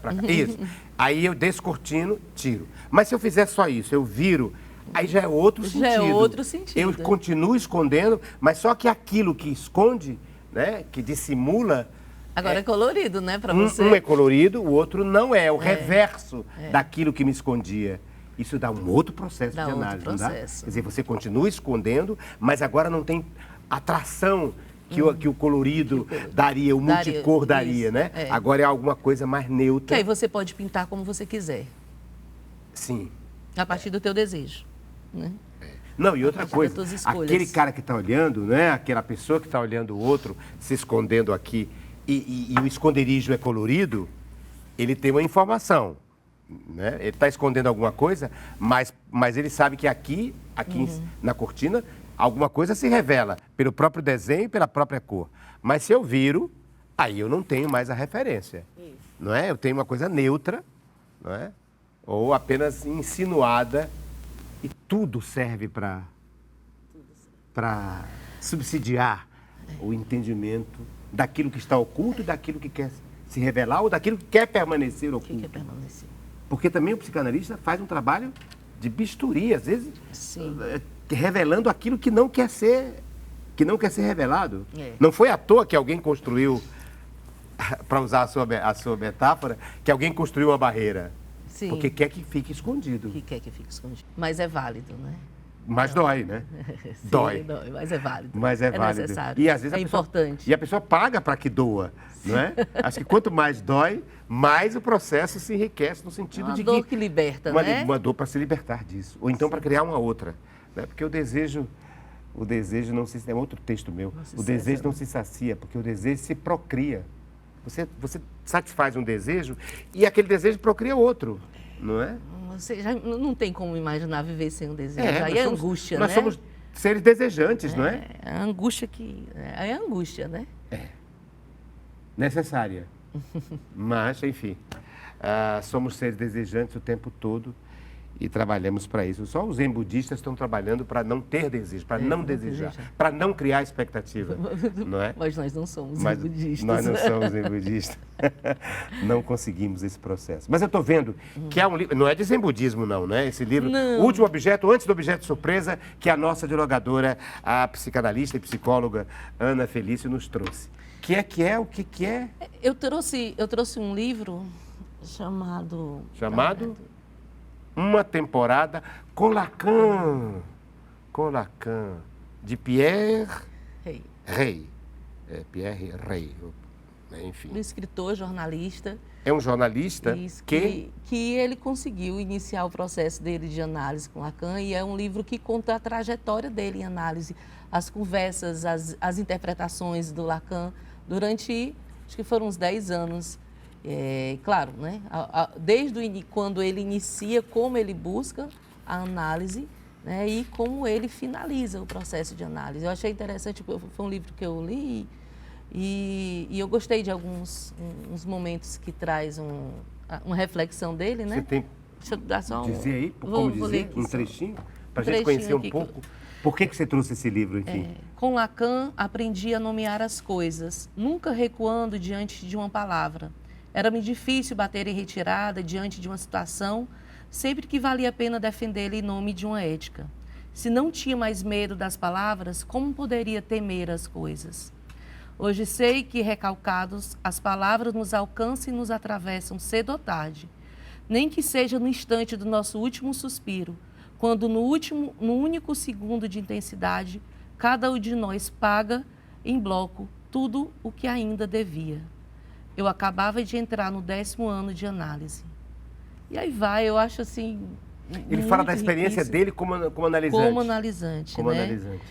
para cá, isso. Aí eu descortino, tiro. Mas se eu fizer só isso, eu viro... Aí já é outro sentido. Já é outro sentido. Eu continuo escondendo, mas só que aquilo que esconde, né, que dissimula... Agora é colorido, né, para você? Um é colorido, o outro não é. O reverso daquilo que me escondia. Isso dá um outro processo de análise, não dá? Quer dizer, você continua escondendo, mas agora não tem atração que o colorido daria, o multicor daria, isso, né? Agora é alguma coisa mais neutra. Que aí você pode pintar como você quiser. Sim. A partir do teu desejo, né? Não, e outra partir coisa, das tuas escolhas. aquele cara que está olhando, né? Aquela pessoa que está olhando o outro, se escondendo aqui, e o esconderijo é colorido, ele tem uma informação, né? Ele está escondendo alguma coisa, mas ele sabe que aqui na cortina, alguma coisa se revela pelo próprio desenho e pela própria cor. Mas se eu viro, aí eu não tenho mais a referência, não é? Eu tenho uma coisa neutra, não é? Ou apenas insinuada, e tudo serve para subsidiar o entendimento daquilo que está oculto e daquilo que quer se revelar ou daquilo que quer permanecer oculto. Que quer permanecer. Porque também o psicanalista faz um trabalho de bisturi, às vezes revelando aquilo que não quer ser revelado. Não foi à toa que alguém construiu, para usar a sua metáfora, que alguém construiu uma barreira. Sim. Porque quer que fique escondido. Que quer que fique escondido. Mas é válido, né? Mas dói, né? Sim, Dói. Mas é válido. Mas é válido. necessário. E às vezes é importante. E a pessoa paga para que doa, não é? Acho que quanto mais dói, mais o processo se enriquece no sentido Uma de dor que liberta, né? Uma dor para se libertar disso. Ou então para criar uma outra. Né? Porque o desejo não se... É outro texto meu. O desejo não se sacia, porque o desejo se procria. Você satisfaz um desejo e aquele desejo procria outro, não é? Você já não tem como imaginar viver sem um desejo. Aí é angústia, né? Nós somos seres desejantes, não é? É a angústia que... Aí é angústia, né? É. Necessária. Mas, enfim, somos seres desejantes o tempo todo e trabalhamos para isso. Só os zen budistas estão trabalhando para não ter desejo, para não desejar, para não criar expectativa, não é? Mas nós não somos zen budistas. Nós não somos zen budistas. Não conseguimos esse processo. Mas eu estou vendo que há um livro, não é de zen budismo não, né? Esse livro, não. O Último Objeto, Antes do Objeto Surpresa, que a nossa dialogadora, a psicanalista e psicóloga Ana Felício nos trouxe. O que é? Eu trouxe um livro chamado... Uma Temporada com Lacan, de Pierre Rey. Pierre Rey, enfim. Do escritor, jornalista. É um jornalista que ele conseguiu iniciar o processo dele de análise com Lacan, e é um livro que conta a trajetória dele em análise, as conversas, as interpretações do Lacan durante, acho que foram uns 10 anos. Claro, né? Desde quando ele inicia, como ele busca a análise, né? E como ele finaliza o processo de análise. Eu achei interessante, foi um livro que eu li e eu gostei de alguns momentos que traz uma reflexão dele, né? Você tem... Deixa eu dar só dizer aí, como dizer, um trechinho? Para a gente conhecer um pouco. Por que você trouxe esse livro, enfim? Com Lacan, aprendi a nomear as coisas, nunca recuando diante de uma palavra. Era-me difícil bater em retirada diante de uma situação, sempre que valia a pena defendê-la em nome de uma ética. Se não tinha mais medo das palavras, como poderia temer as coisas? Hoje sei que, recalcados, as palavras nos alcançam e nos atravessam cedo ou tarde. Nem que seja no instante do nosso último suspiro, quando no único segundo de intensidade, cada um de nós paga, em bloco, tudo o que ainda devia. Eu acabava de entrar no 10º ano de análise. E aí eu acho assim... Ele fala da experiência dele como analisante. Como analisante, como né? analisante.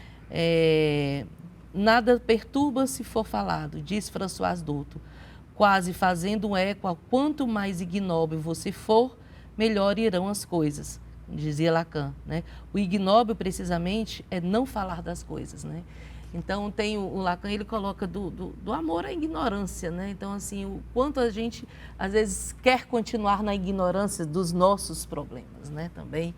Nada perturba se for falado, diz François Douto, quase fazendo um eco ao quanto mais ignóbil você for, melhor irão as coisas, dizia Lacan, né? O ignóbil, precisamente, é não falar das coisas, né? Então, tem o Lacan, ele coloca do amor à ignorância, né? Então, assim, o quanto a gente, às vezes, quer continuar na ignorância dos nossos problemas, né? Também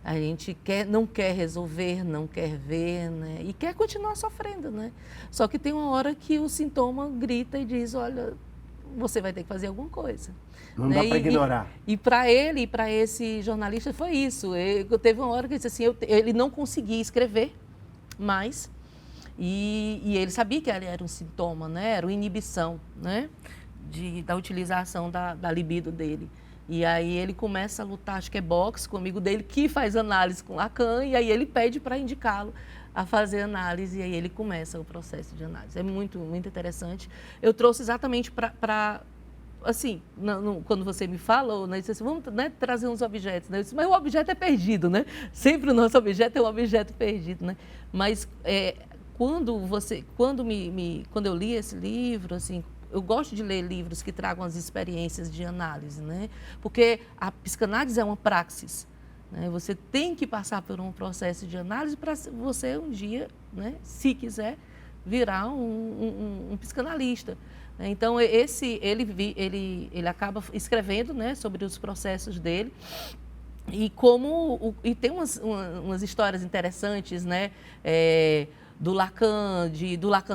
a gente não quer resolver, não quer ver, né? E quer continuar sofrendo, né? Só que tem uma hora que o sintoma grita e diz, olha, você vai ter que fazer alguma coisa. Não dá para ignorar. E para ele, e para esse jornalista, foi isso. Teve uma hora que ele disse assim, ele não conseguia escrever mais... E ele sabia que era um sintoma, né? Era uma inibição, né? Da utilização da libido dele. E aí ele começa a lutar, acho que é boxe, com um amigo dele que faz análise com Lacan, e aí ele pede para indicá-lo a fazer análise, e aí ele começa o processo de análise. É muito, muito interessante. Eu trouxe exatamente para assim, quando você me falou, né, disse assim, vamos, né, trazer uns objetos, né? Eu disse, mas o objeto é perdido, né? Sempre o nosso objeto é um objeto perdido, né? Mas quando eu li esse livro, assim, eu gosto de ler livros que tragam as experiências de análise, né? Porque a psicanálise é uma praxis, né? Você tem que passar por um processo de análise para você um dia, né, se quiser, virar um psicanalista. Então, ele acaba escrevendo, né, sobre os processos dele e tem umas histórias interessantes, né, do Lacan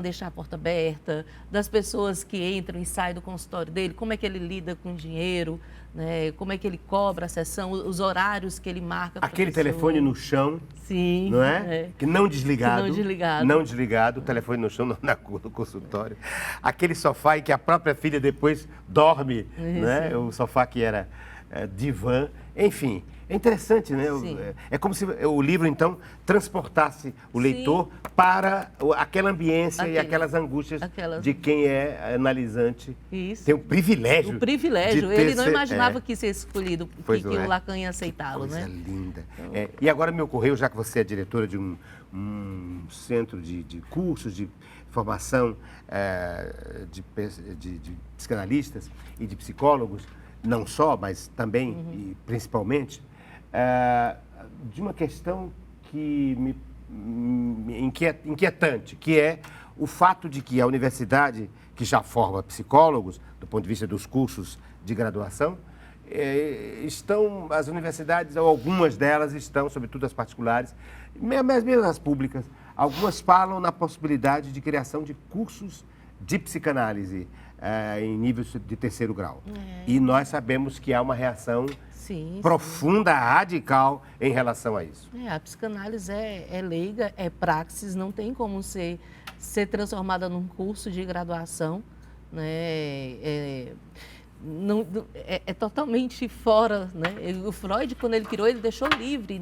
deixar a porta aberta, das pessoas que entram e saem do consultório dele, como é que ele lida com o dinheiro, né, como é que ele cobra a sessão, os horários que ele marca. Aquele telefone no chão, sim, não é? Que não desligado. Não desligado, o telefone no chão no consultório. Aquele sofá em que a própria filha depois dorme, né? O sofá que era divã, enfim. É interessante, né? É como se o livro, então, transportasse o leitor para aquela ambiência e aquelas angústias de quem é analisante. Isso. Tem o privilégio. O privilégio. Ele não imaginava que ia ser escolhido, que o Lacan ia aceitá-lo, né? Coisa linda. E agora me ocorreu, já que você é diretora de um centro de cursos de formação de psicanalistas e de psicólogos, não só, mas também e principalmente, de uma questão que me inquietante, que é o fato de que a universidade, que já forma psicólogos, do ponto de vista dos cursos de graduação, as universidades, ou algumas delas estão, sobretudo as particulares, mesmo as públicas, algumas falam na possibilidade de criação de cursos de psicanálise em nível de terceiro grau. E nós sabemos que há uma reação profunda, radical em relação a isso. A psicanálise é leiga, é praxis, não tem como ser transformada num curso de graduação, né? É totalmente fora, né? O Freud, quando ele criou, ele deixou livre.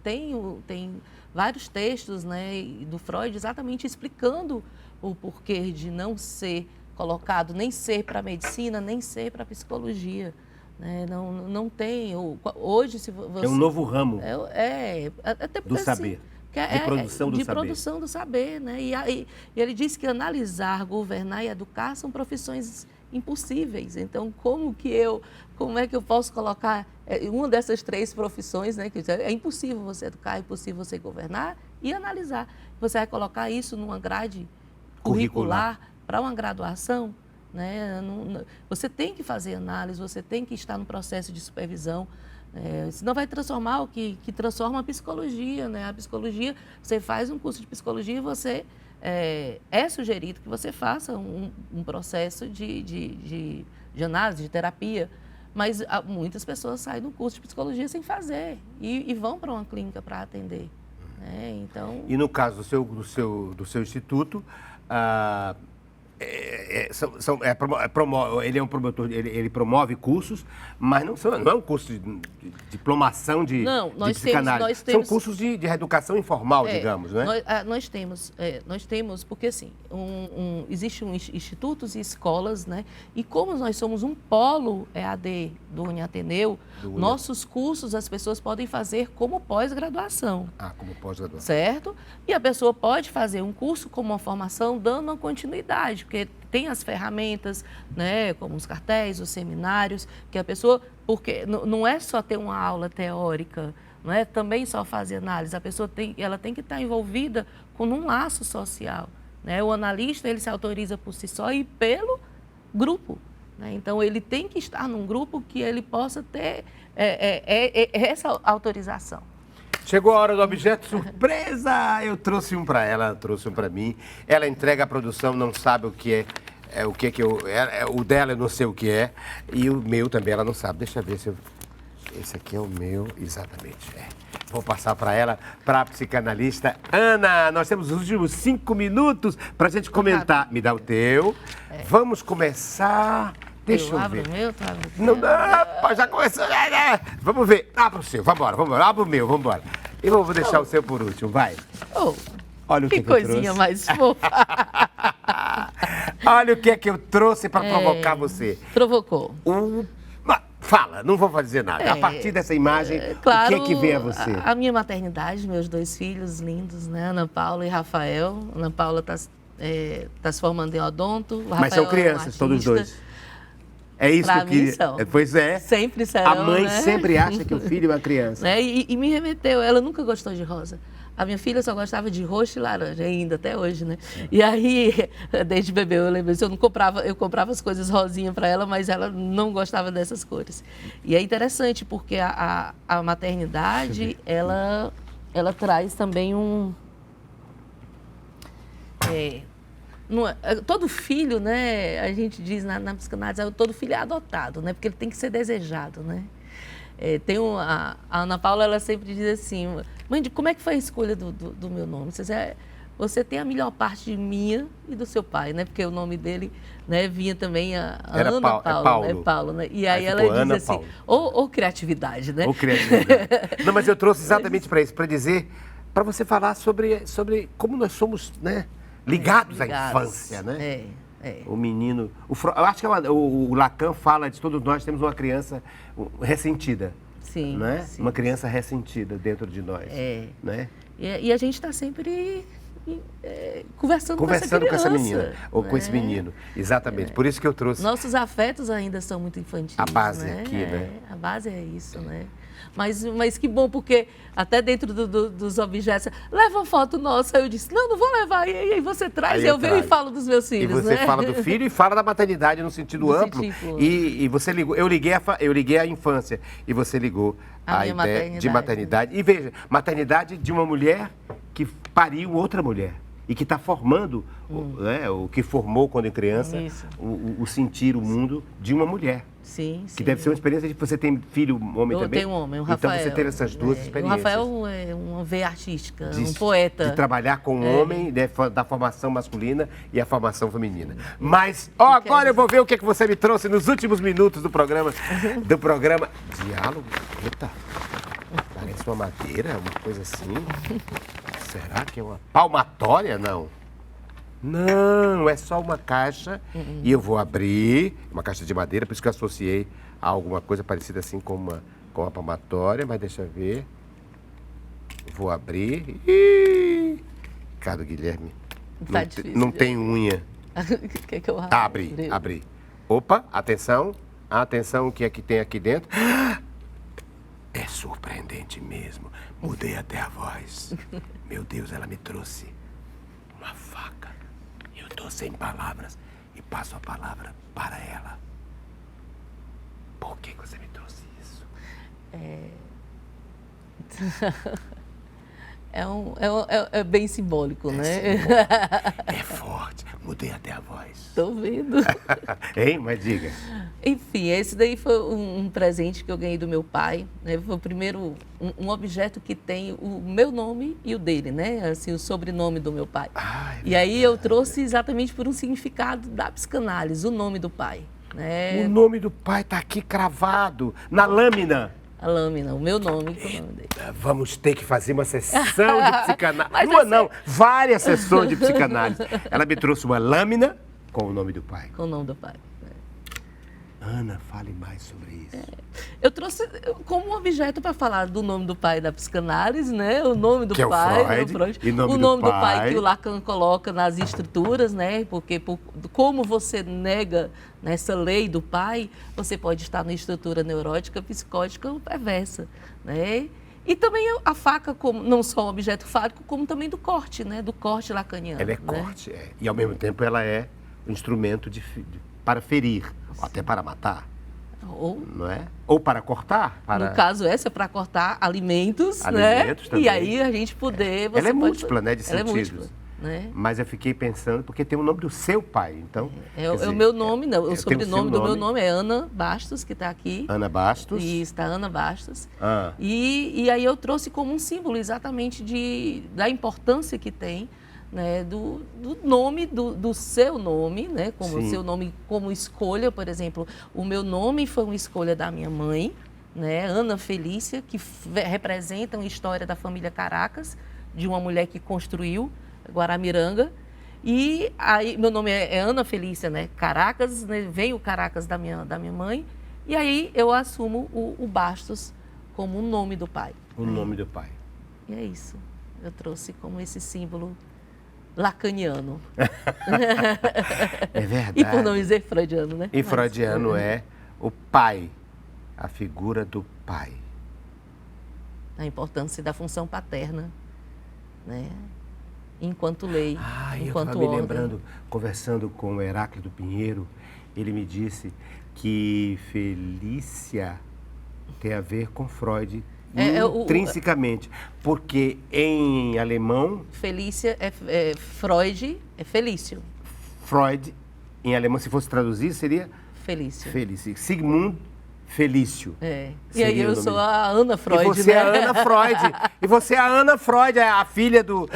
Tem vários textos, né, do Freud exatamente explicando o porquê de não ser colocado, nem ser para a medicina, nem ser para a psicologia. Né? Não tem. Hoje, se você... É um novo ramo até do saber. De produção do saber. Né? E ele diz que analisar, governar e educar são profissões impossíveis. Então, como é que eu posso colocar uma dessas três profissões, né? Que é impossível você educar, é impossível você governar e analisar. Você vai colocar isso numa grade curricular para uma graduação, né? Você tem que fazer análise, você tem que estar no processo de supervisão, senão vai transformar o que transforma a psicologia, né? A psicologia, você faz um curso de psicologia e você é sugerido que você faça um processo de análise, de terapia, mas muitas pessoas saem do curso de psicologia sem fazer e vão para uma clínica para atender. Né? Então... E no caso do seu instituto, ele é um promotor, ele promove cursos, mas não é um curso de diplomação de psicanálise. São cursos de reeducação informal, digamos, né? Nós temos, porque assim, existem institutos e escolas, né? E como nós somos um polo EAD do Uniateneu, nossos cursos as pessoas podem fazer como pós-graduação. Como pós-graduação. Certo? E a pessoa pode fazer um curso como uma formação dando uma continuidade, porque tem as ferramentas, né, como os cartéis, os seminários, que a pessoa, porque não é só ter uma aula teórica, não é também só fazer análise, a pessoa ela tem que estar envolvida com um laço social, né? O analista, ele se autoriza por si só e pelo grupo, né? Então, ele tem que estar num grupo que ele possa ter essa autorização. Chegou a hora do objeto surpresa! Eu trouxe um para ela, trouxe um para mim. Ela entrega a produção, não sabe o que é, o dela eu não sei o que é, e o meu também ela não sabe. Deixa eu ver se esse aqui é o meu, exatamente. Vou passar para ela, para a psicanalista Ana. Nós temos os últimos 5 minutos para a gente comentar. Me dá o teu. Vamos começar... Deixa eu ver. O meu, tá? Não dá, já começou. Vamos ver. Abra o seu, vambora. Abra o meu, vambora. E vou deixar o seu por último, vai. Olha o que coisinha mais fofa. Olha o que é que eu trouxe para provocar você. Provocou. Fala, não vou dizer nada. A partir dessa imagem, claro, o que é que vem a você? A minha maternidade, meus 2 filhos lindos, né? Ana Paula e Rafael. Ana Paula está se formando em odonto. O Rafael Mas são crianças, todos os dois. É isso pra que eu mim queria. são. Pois é. Sempre serão, A mãe né? sempre acha que o filho é uma criança. Né? E me remeteu, ela nunca gostou de rosa. A minha filha só gostava de roxo e laranja, ainda, até hoje, né? E aí, desde bebê, eu lembro, eu comprava as coisas rosinha para ela, mas ela não gostava dessas cores. E é interessante, porque a maternidade, ela traz também todo filho, né? A gente diz na psicanálise, todo filho é adotado, né? Porque ele tem que ser desejado, né? A Ana Paula, ela sempre diz assim, mãe, como é que foi a escolha do meu nome? Você tem a melhor parte de minha e do seu pai, né? Porque o nome dele, né, vinha também a Ana Paula, Paulo. Né? Paulo, né? E aí ela Ana diz assim, ou criatividade, né? Ou criatividade. Não, mas eu trouxe exatamente para isso, para dizer, para você falar sobre como nós somos, né, ligados à infância, né? O menino... eu acho que o Lacan fala de todos nós temos uma criança ressentida. Sim, né? sim. Uma criança ressentida dentro de nós. Né? E a gente está sempre conversando com essa menina, ou com esse menino. Exatamente. Por isso que eu trouxe... Nossos afetos ainda são muito infantis. A base né? aqui, né? A base é isso, né? Mas que bom, porque até dentro dos objetos, leva uma foto nossa. Eu disse, não vou levar. E aí você traz, aí eu venho e falo dos meus filhos. E você né? fala do filho e fala da maternidade no sentido amplo. E você ligou, eu liguei a infância e você ligou a ideia de maternidade. E veja, maternidade de uma mulher que pariu outra mulher. E que está formando, né, o que formou quando é criança, o sentir o mundo de uma mulher. Sim. Que deve ser uma experiência de você ter filho, homem também. Eu tenho um homem, o Rafael. Então você teve essas duas experiências. O Rafael é uma veia artística, um poeta. De trabalhar com o homem, da formação masculina e a formação feminina. Mas, agora eu vou ver o que você me trouxe nos últimos minutos do programa. Diálogo. Eita, parece uma madeira, uma coisa assim. Será que é uma palmatória? Não. Não, é só uma caixa e eu vou abrir, uma caixa de madeira, por isso que eu associei a alguma coisa parecida assim com uma palmatória, mas deixa eu ver. Vou abrir. Ricardo Guilherme, tá difícil, não tem unha. Quer que eu abra? Abri. Opa, atenção, o que é que tem aqui dentro? É surpreendente mesmo. Mudei até a voz. Meu Deus, ela me trouxe uma faca. Eu estou sem palavras e passo a palavra para ela. Por que você me trouxe isso? É bem simbólico, né? É forte. Mudei até a voz. Estou vendo. Hein? Mas diga. Enfim, esse daí foi um presente que eu ganhei do meu pai. Né? Foi o primeiro, um objeto que tem o meu nome e o dele, né? Assim, o sobrenome do meu pai. E aí eu trouxe exatamente por um significado da psicanálise, o nome do pai. Né? O nome do pai está aqui cravado, na lâmina. A lâmina, o meu nome e o nome dele. Vamos ter que fazer uma sessão de psicanálise. Não, várias sessões de psicanálise. Ela me trouxe uma lâmina com o nome do pai. Com o nome do pai. Ana, fale mais sobre isso. Eu trouxe como um objeto para falar do nome do pai da psicanálise, né? O nome do que pai, é o Freud, e o nome do pai que o Lacan coloca nas estruturas, né? Porque como você nega nessa lei do pai, você pode estar na estrutura neurótica, psicótica ou perversa, né? E também a faca, como, não só um objeto fálico, como também do corte, né? Do corte lacaniano. Ela é corte, e ao mesmo tempo ela é um instrumento para ferir, ou até para matar. Não é? Ou para cortar. No caso, essa é para cortar alimentos, né? Também. E aí a gente poder... Ela é múltipla, né? De sentidos. Ela é múltipla, né? Mas eu fiquei pensando, porque tem o nome do seu pai, então... O meu nome, não. O sobrenome do meu nome é Ana Bastos, que está aqui. Ana Bastos. E está Ana Bastos. E aí eu trouxe como um símbolo exatamente da importância que tem, né, do nome, do seu nome, né, como o seu nome como escolha. Por exemplo, o meu nome foi uma escolha da minha mãe, né, Ana Felícia, que representa uma história da família Caracas, de uma mulher que construiu Guaramiranga. E aí, meu nome é Ana Felícia, né? Caracas, né? Vem o Caracas da minha mãe. E aí eu assumo o Bastos como o nome do pai. O nome do pai. E é isso. Eu trouxe como esse símbolo lacaniano. É verdade. E por não dizer freudiano, né? E freudiano é o pai, a figura do pai. A importância da função paterna, né? Enquanto lei, Eu enquanto estava me ordem. lembrando, conversando com o Heráclito Pinheiro, ele me disse que Felícia tem a ver com Freud intrinsecamente, porque em alemão, Felícia é Freud, é Felício. Freud, em alemão, se fosse traduzir, seria Felício. Felício. Sigmund Felício. É. E Seria aí o eu nome sou dele. a Ana Freud, E você né? é a Ana Freud. E você é a Ana Freud, a filha do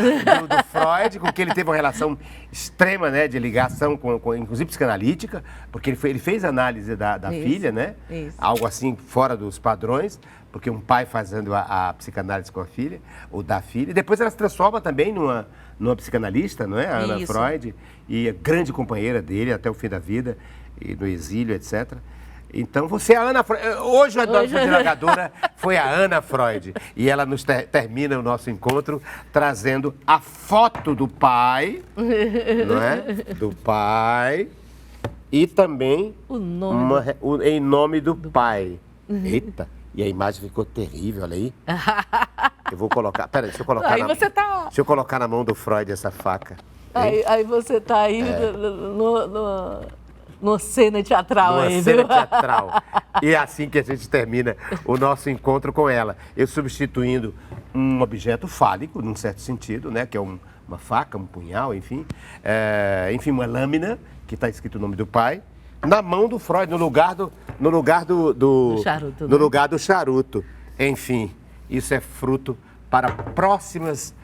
Freud, com quem ele teve uma relação extrema, né, de ligação, inclusive psicanalítica, porque ele fez análise da Isso, filha, né? isso. Algo assim fora dos padrões, porque um pai fazendo a psicanálise com a filha, ou da filha. E depois ela se transforma também numa psicanalista, não é? A Ana Isso. Freud, e a grande companheira dele até o fim da vida, e no exílio, etc. Então, você é a Ana Freud. Hoje a nossa dialogadora foi a Ana Freud. E ela nos termina o nosso encontro trazendo a foto do pai, não é? Do pai. E também O nome em nome do pai. Eita, e a imagem ficou terrível, olha aí. Eu vou colocar. Peraí, deixa eu colocar Aí você tá... Deixa eu colocar na mão do Freud essa faca. Aí você tá aí numa cena teatral Uma aí, cena viu? teatral. E é assim que a gente termina o nosso encontro com ela. Eu substituindo um objeto fálico, num certo sentido, né? Que é uma faca, um punhal, enfim. Enfim, uma lâmina, que está escrito o nome do pai, na mão do Freud, no lugar do charuto, no né? lugar do charuto. Enfim, isso é fruto para próximos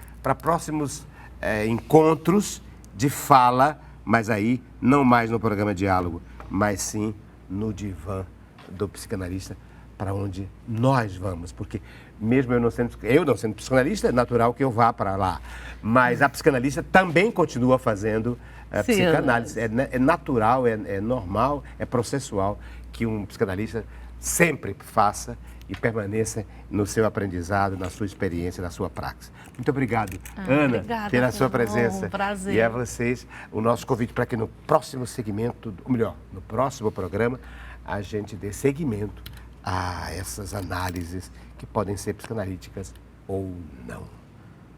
encontros de fala, mas aí não mais no programa Diálogo, mas sim no divã do psicanalista, para onde nós vamos, porque mesmo eu não sendo psicanalista, é natural que eu vá para lá, mas a psicanalista também continua fazendo Sim, psicanálise, é natural, é normal, é processual que um psicanalista sempre faça e permaneça no seu aprendizado, na sua experiência, na sua praxis. Muito obrigado, Ana, obrigada, pela sua foi presença. um prazer. E a vocês o nosso convite para que no próximo segmento, ou melhor, no próximo programa, a gente dê seguimento a essas análises que podem ser psicanalíticas ou não,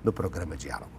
no programa Diálogo.